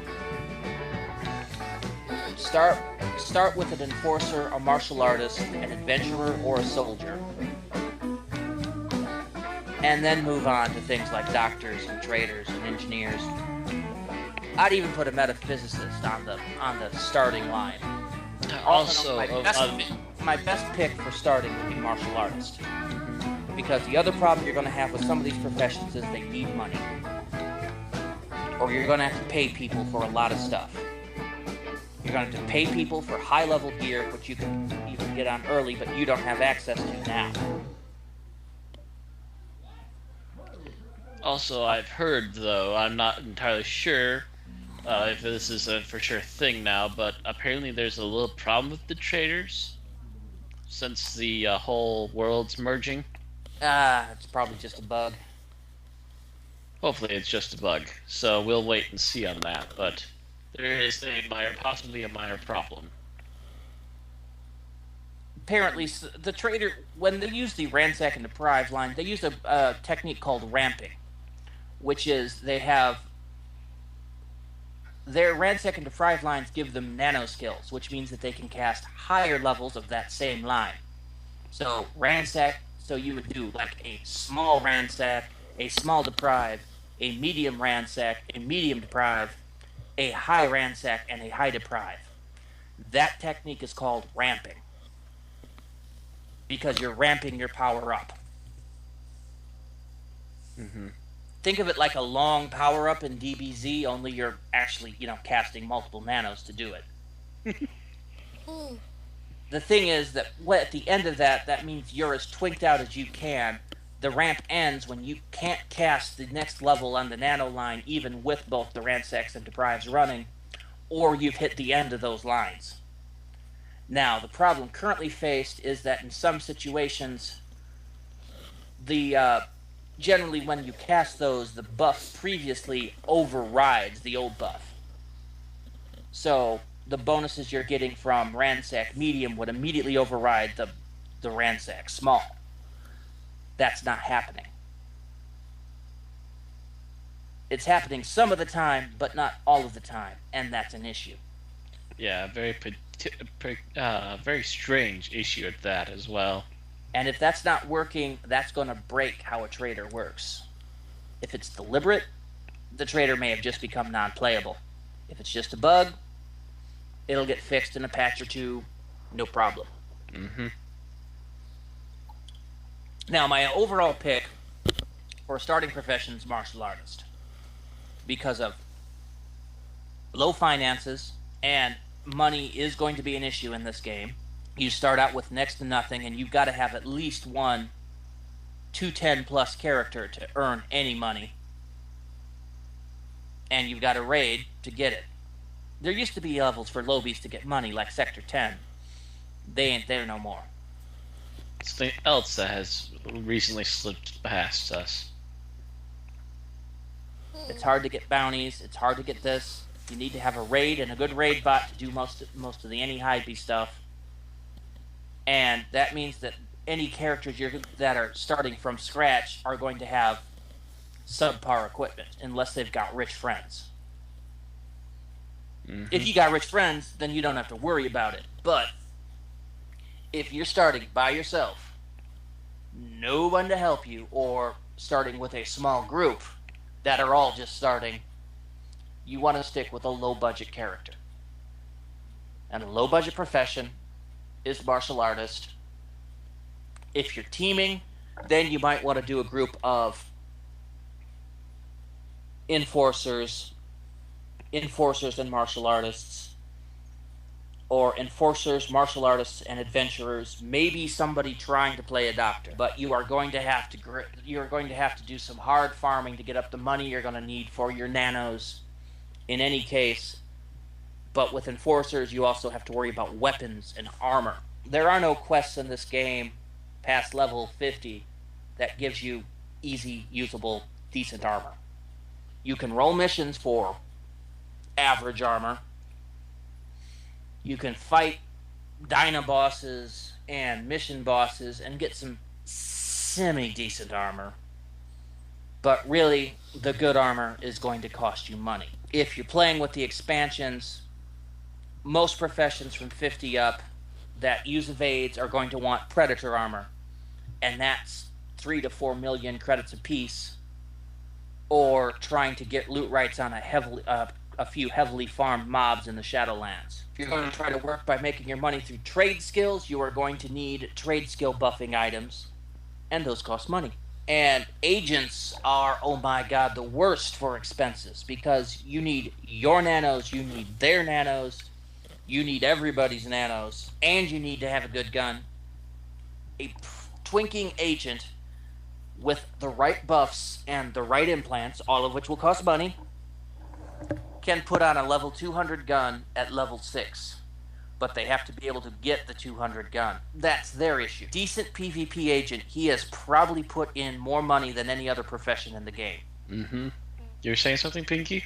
Speaker 3: Start with an enforcer, a martial artist, an adventurer, or a soldier. And then move on to things like doctors and traders and engineers. I'd even put a metaphysicist on the starting line.
Speaker 2: Also,
Speaker 3: my best pick for starting would be martial artist. Because the other problem you're going to have with some of these professions is they need money. Or you're going to have to pay people for a lot of stuff. You're going to have to pay people for high-level gear, which you can get on early, but you don't have access to now.
Speaker 2: Also, I've heard, though, I'm not entirely sure if this is a for sure thing now, but apparently there's a little problem with the traders since the whole world's merging.
Speaker 3: It's probably just a bug.
Speaker 2: Hopefully it's just a bug, so we'll wait and see on that, but there is possibly a minor problem.
Speaker 3: Apparently, the trader, when they use the Ransack and Deprive line, they use a technique called ramping, which is they have their Ransack and Deprive lines give them nano skills, which means that they can cast higher levels of that same line. So Ransack, so you would do like a small Ransack, a small Deprive, a medium Ransack, a medium Deprive, a high Ransack, and a high Deprive. That technique is called ramping, because you're ramping your power up.
Speaker 2: Mm-hmm.
Speaker 3: Think of it like a long power up in DBZ, only you're actually, casting multiple nanos to do it. The thing is that at the end of that means you're as twinked out as you can. The ramp ends when you can't cast the next level on the nano line, even with both the Ransacks and Deprives running, or you've hit the end of those lines. Now, the problem currently faced is that in some situations, generally when you cast those, the buff previously overrides the old buff. So the bonuses you're getting from Ransack Medium would immediately override the Ransack Small. That's not happening. It's happening some of the time, but not all of the time, and that's an issue.
Speaker 2: Yeah, very strange issue at that as well.
Speaker 3: And if that's not working, that's going to break how a trader works. If it's deliberate, the trader may have just become non-playable. If it's just a bug, it'll get fixed in a patch or two, no problem.
Speaker 2: Mm-hmm.
Speaker 3: Now, my overall pick for starting profession is martial artist, because of low finances, and money is going to be an issue in this game. You start out with next to nothing, and you've got to have at least one 210 plus character to earn any money. And you've got to raid to get it. There used to be levels for lobies to get money, like Sector 10. They ain't there no more.
Speaker 2: Something else that has recently slipped past us.
Speaker 3: It's hard to get bounties, it's hard to get this. You need to have a raid and a good raid bot to do most of the any-hypey stuff. And that means that any characters that are starting from scratch are going to have subpar equipment unless they've got rich friends.
Speaker 2: Mm-hmm.
Speaker 3: If you got rich friends, then you don't have to worry about it. But if you're starting by yourself, no one to help you, or starting with a small group that are all just starting, you want to stick with a low-budget character. And a low-budget profession is martial artist. If you're teaming, then you might want to do a group of enforcers and martial artists, or enforcers, martial artists, and adventurers. Maybe somebody trying to play a doctor, but you are going to have to do some hard farming to get up the money you're going to need for your nanos. In any case, but with enforcers, you also have to worry about weapons and armor. There are no quests in this game past level 50 that gives you easy, usable, decent armor. You can roll missions for average armor. You can fight Dyna bosses and mission bosses and get some semi-decent armor. But really, the good armor is going to cost you money. If you're playing with the expansions, most professions from 50 up that use evades are going to want Predator armor, and that's 3 to 4 million credits apiece, or trying to get loot rights on a few heavily farmed mobs in the Shadowlands. If you're going to try to work by making your money through trade skills, you are going to need trade skill buffing items, and those cost money. And agents are, oh my god, the worst for expenses, because you need your nanos, you need their nanos, you need everybody's nanos, and you need to have a good gun. A twinking agent with the right buffs and the right implants, all of which will cost money, can put on a level 200 gun at level 6. But they have to be able to get the 200 gun. That's their issue. Decent PvP agent, he has probably put in more money than any other profession in the game.
Speaker 2: Mm-hmm. You were saying something, Pinqi?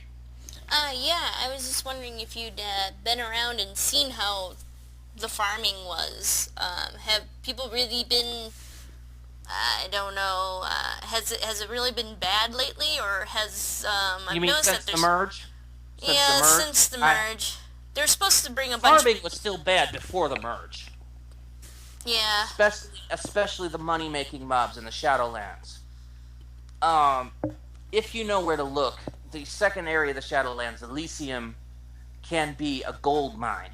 Speaker 1: Yeah, I was just wondering if you'd been around and seen how the farming was. Have people really been, I don't know, has it really been bad lately, or has, I've
Speaker 3: You mean
Speaker 1: noticed
Speaker 3: since
Speaker 1: that
Speaker 3: the
Speaker 1: there's...
Speaker 3: merge?
Speaker 1: Since the merge. They're supposed to bring a bunch
Speaker 3: Farming was still bad before the merge.
Speaker 1: Yeah.
Speaker 3: Especially the money-making mobs in the Shadowlands. If you know where to look, the second area of the Shadowlands, Elysium, can be a gold mine.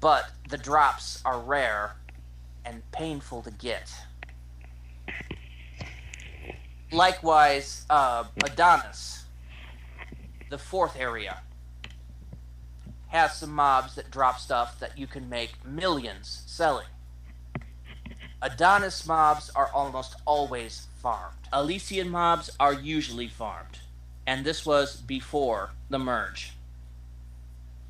Speaker 3: But the drops are rare and painful to get. Likewise, Adonis, the fourth area, has some mobs that drop stuff that you can make millions selling. Adonis mobs are almost always farmed. Elysian mobs are usually farmed. And this was before the merge.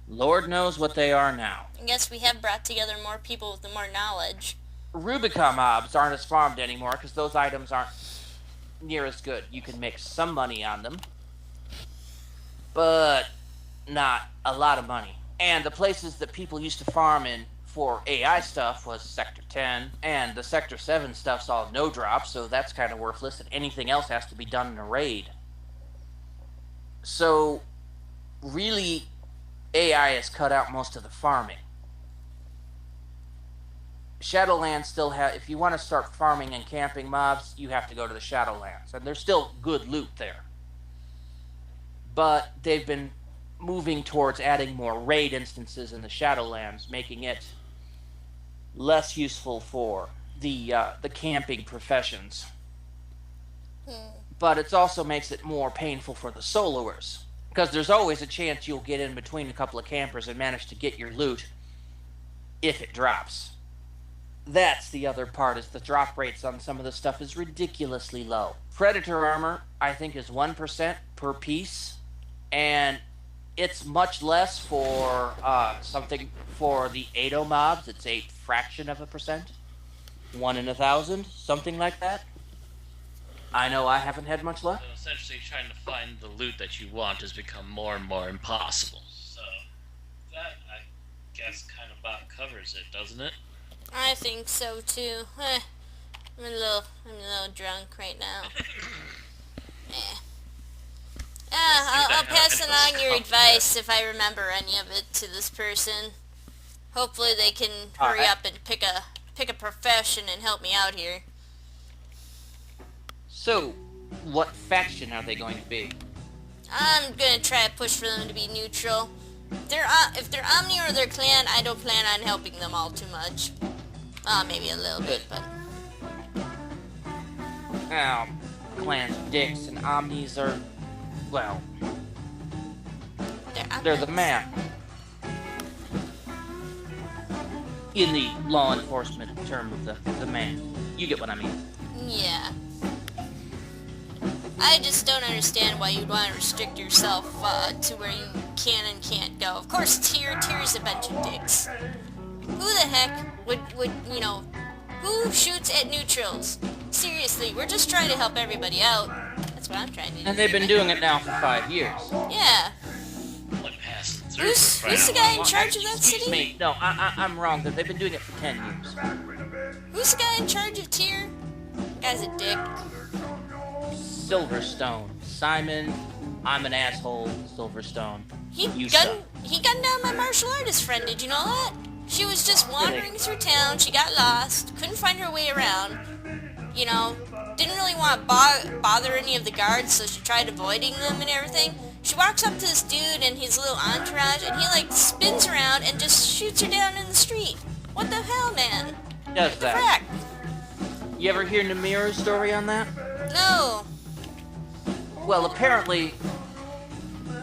Speaker 3: Lord knows what they are now.
Speaker 1: I guess we have brought together more people with more knowledge.
Speaker 3: Rubicon mobs aren't as farmed anymore because those items aren't near as good. You can make some money on them, but not a lot of money. And the places that people used to farm in for AI stuff was Sector 10, and the Sector 7 stuff's all no drop, so that's kind of worthless, and anything else has to be done in a raid. So, really, AI has cut out most of the farming. Shadowlands still have, if you want to start farming and camping mobs, you have to go to the Shadowlands, and there's still good loot there. But they've been moving towards adding more raid instances in the Shadowlands, making it less useful for the camping professions. But it also makes it more painful for the soloers, because there's always a chance you'll get in between a couple of campers and manage to get your loot if it drops. That's the other part, is the drop rates on some of the stuff is ridiculously low. Predator armor, I think, is 1% per piece, and it's much less for something for the Ado mobs. It's a fraction of a percent. 1 in 1,000, something like that. I know I haven't had much luck.
Speaker 2: So essentially, trying to find the loot that you want has become more and more impossible. So that, I guess, kind of about covers it, doesn't it?
Speaker 1: I think so too. I'm a little drunk right now. Eh. I'll pass along your advice if I remember any of it to this person. Hopefully they can hurry up and pick a profession and help me out here.
Speaker 3: So, what faction are they going to be?
Speaker 1: I'm gonna try to push for them to be neutral. If they're Omni or their clan, I don't plan on helping them all too much. Maybe a little bit, but...
Speaker 3: Clans are dicks and Omnis are, well... They're the man. In the law enforcement term of the man. You get what I mean.
Speaker 1: Yeah. I just don't understand why you'd want to restrict yourself to where you can and can't go. Of course, Tier's a bunch of dicks. Who the heck would who shoots at neutrals? Seriously, we're just trying to help everybody out. That's what I'm trying to do.
Speaker 3: And they've been doing it now for 5 years.
Speaker 1: Yeah. Who's the guy in charge of that city?
Speaker 3: Excuse me. No, I'm wrong. They've been doing it for 10 years.
Speaker 1: Who's the guy in charge of Tier? Guy's a dick.
Speaker 3: Silverstone. Simon, I'm an asshole. Silverstone.
Speaker 1: He gunned down my martial artist friend. Did you know that? She was just wandering through town. She got lost. Couldn't find her way around. You know, didn't really want to bother any of the guards, so she tried avoiding them and everything. She walks up to this dude and his little entourage, and he like spins around and just shoots her down in the street. What the hell, man?
Speaker 3: Does
Speaker 1: What
Speaker 3: that?
Speaker 1: the frack?
Speaker 3: You ever hear Namira's story on that?
Speaker 1: No.
Speaker 3: Well, apparently,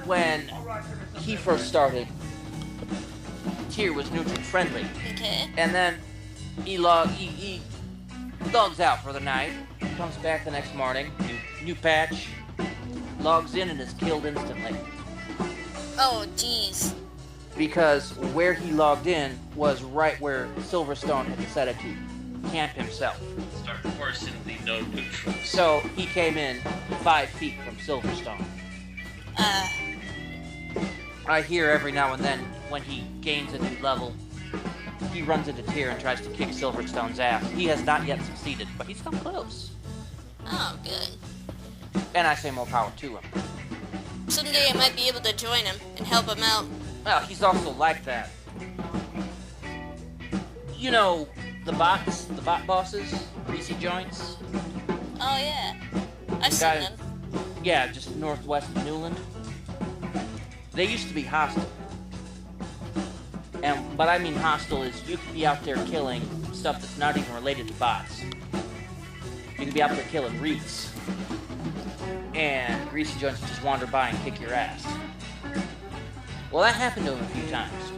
Speaker 3: when he first started, Tyr was neutral friendly.
Speaker 1: Okay.
Speaker 3: And then he logs out for the night, comes back the next morning, new patch, logs in and is killed instantly.
Speaker 1: Oh, jeez.
Speaker 3: Because where he logged in was right where Silverstone had decided to camp himself.
Speaker 2: Start forcing the no neutrals.
Speaker 3: So he came in 5 feet from Silverstone. I hear every now and then when he gains a new level, he runs into Tyr and tries to kick Silverstone's ass. He has not yet succeeded, but he's come close.
Speaker 1: Oh, good.
Speaker 3: And I say more power to him.
Speaker 1: Someday I might be able to join him and help him out.
Speaker 3: Well, he's also like that. You know, the bot bosses, Greasy Joints?
Speaker 1: Oh, yeah. I've seen them.
Speaker 3: Yeah, just northwest of Newland. They used to be hostile. And what I mean hostile is you could be out there killing stuff that's not even related to bots. You could be out there killing Reets. And Greasy Joints would just wander by and kick your ass. Well, that happened to him a few times.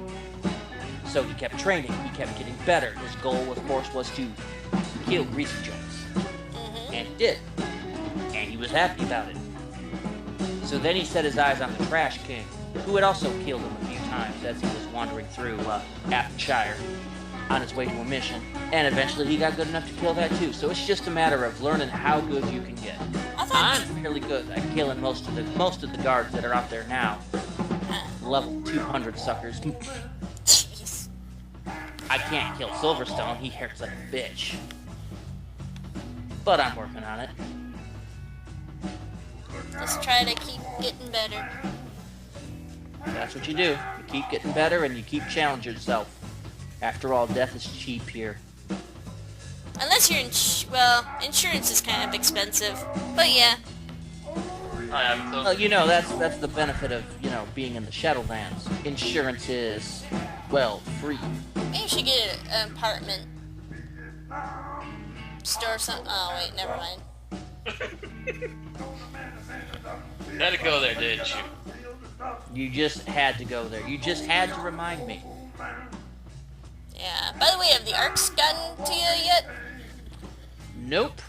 Speaker 3: So he kept training, he kept getting better. His goal, of course, was to kill Greasy Joints. And he did. And he was happy about it. So then he set his eyes on the Trash King, who had also killed him a few times as he was wandering through Affenshire on his way to a mission. And eventually he got good enough to kill that too. So it's just a matter of learning how good you can get. I'm fairly good at killing most of the guards that are out there now. Level 200 suckers.
Speaker 1: Jeez.
Speaker 3: I can't kill Silverstone, he hurts like a bitch. But I'm working on it.
Speaker 1: Just try to keep getting better.
Speaker 3: That's what you do. You keep getting better and you keep challenging yourself. After all, death is cheap here.
Speaker 1: Unless you're well, insurance is kind of expensive. But yeah.
Speaker 3: Well, you know, that's the benefit of, you know, being in the Shadowlands. Insurance is, well, free.
Speaker 1: Maybe you should get an apartment. Store something. Oh, wait, never mind.
Speaker 2: You had to go there, didn't you?
Speaker 3: You just had to go there. You just had to remind me.
Speaker 1: Yeah. By the way, have the arcs gotten to you yet?
Speaker 3: Nope.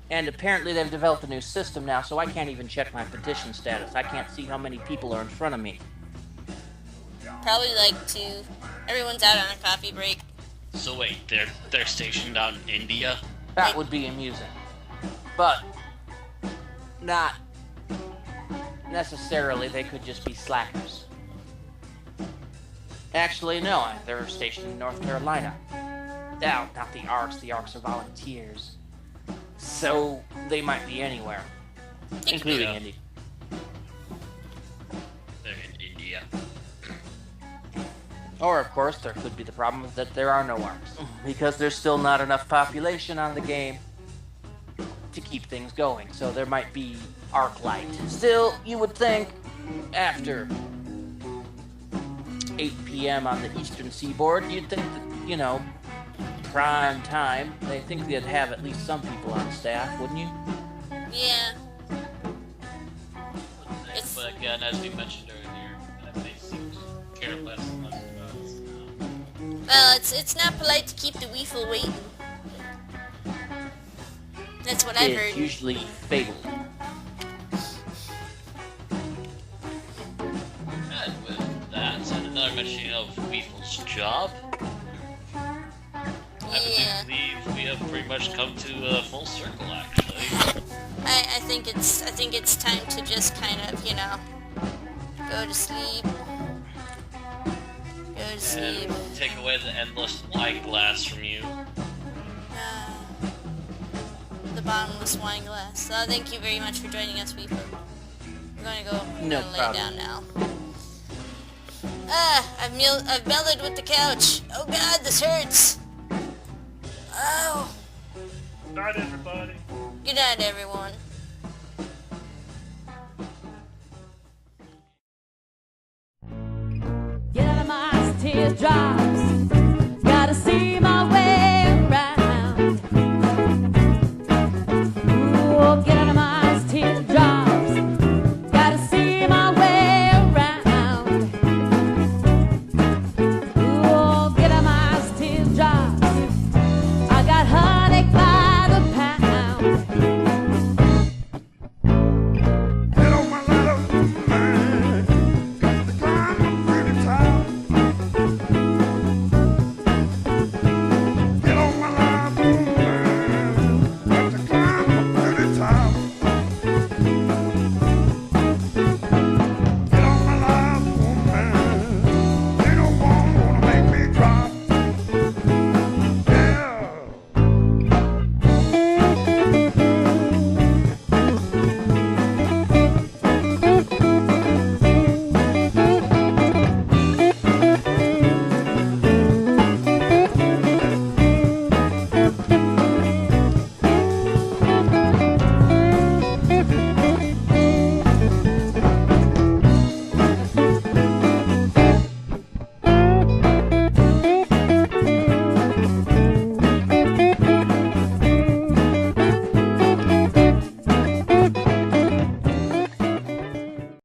Speaker 3: And apparently they've developed a new system now, so I can't even check my petition status. I can't see how many people are in front of me.
Speaker 1: Probably like 2. Everyone's out on a coffee break.
Speaker 2: So wait, they're stationed out in India?
Speaker 3: That would be amusing. But not necessarily. They could just be slackers. Actually, no, they're stationed in North Carolina. No, not the Arcs. The Arcs are volunteers. So they might be anywhere. including
Speaker 2: Yeah.
Speaker 3: Indy.
Speaker 2: They're in India.
Speaker 3: Or, of course, there could be the problem that there are no arcs, because there's still not enough population on the game to keep things going, so there might be arc light. Still, you would think, after 8 p.m. on the eastern seaboard, you'd think that, you know, prime time, they think they'd have at least some people on staff, wouldn't you?
Speaker 1: Yeah. It's-
Speaker 2: But again, as we mentioned earlier, they seem to care less and less about us now.
Speaker 1: Well, it's not polite to keep the Weefle waiting. That's what I've
Speaker 3: It's
Speaker 1: heard.
Speaker 3: usually fatal.
Speaker 2: And with that, and another mentioning of Weefle's job, I
Speaker 1: Yeah.
Speaker 2: believe we have pretty much come to a full circle, actually.
Speaker 1: I think it's time to just kind of, you know, go to sleep. Go to sleep.
Speaker 2: And take away the endless wine glass from you.
Speaker 1: The bottomless wine glass. So thank you very much for joining us, Weefle. We're gonna go
Speaker 3: No
Speaker 1: lay
Speaker 3: problem.
Speaker 1: down now. I've mellowed with the couch. Oh God, this hurts. Oh.
Speaker 4: Night, everybody.
Speaker 1: Good night, everyone.
Speaker 5: Get out of my eyes, tears dry.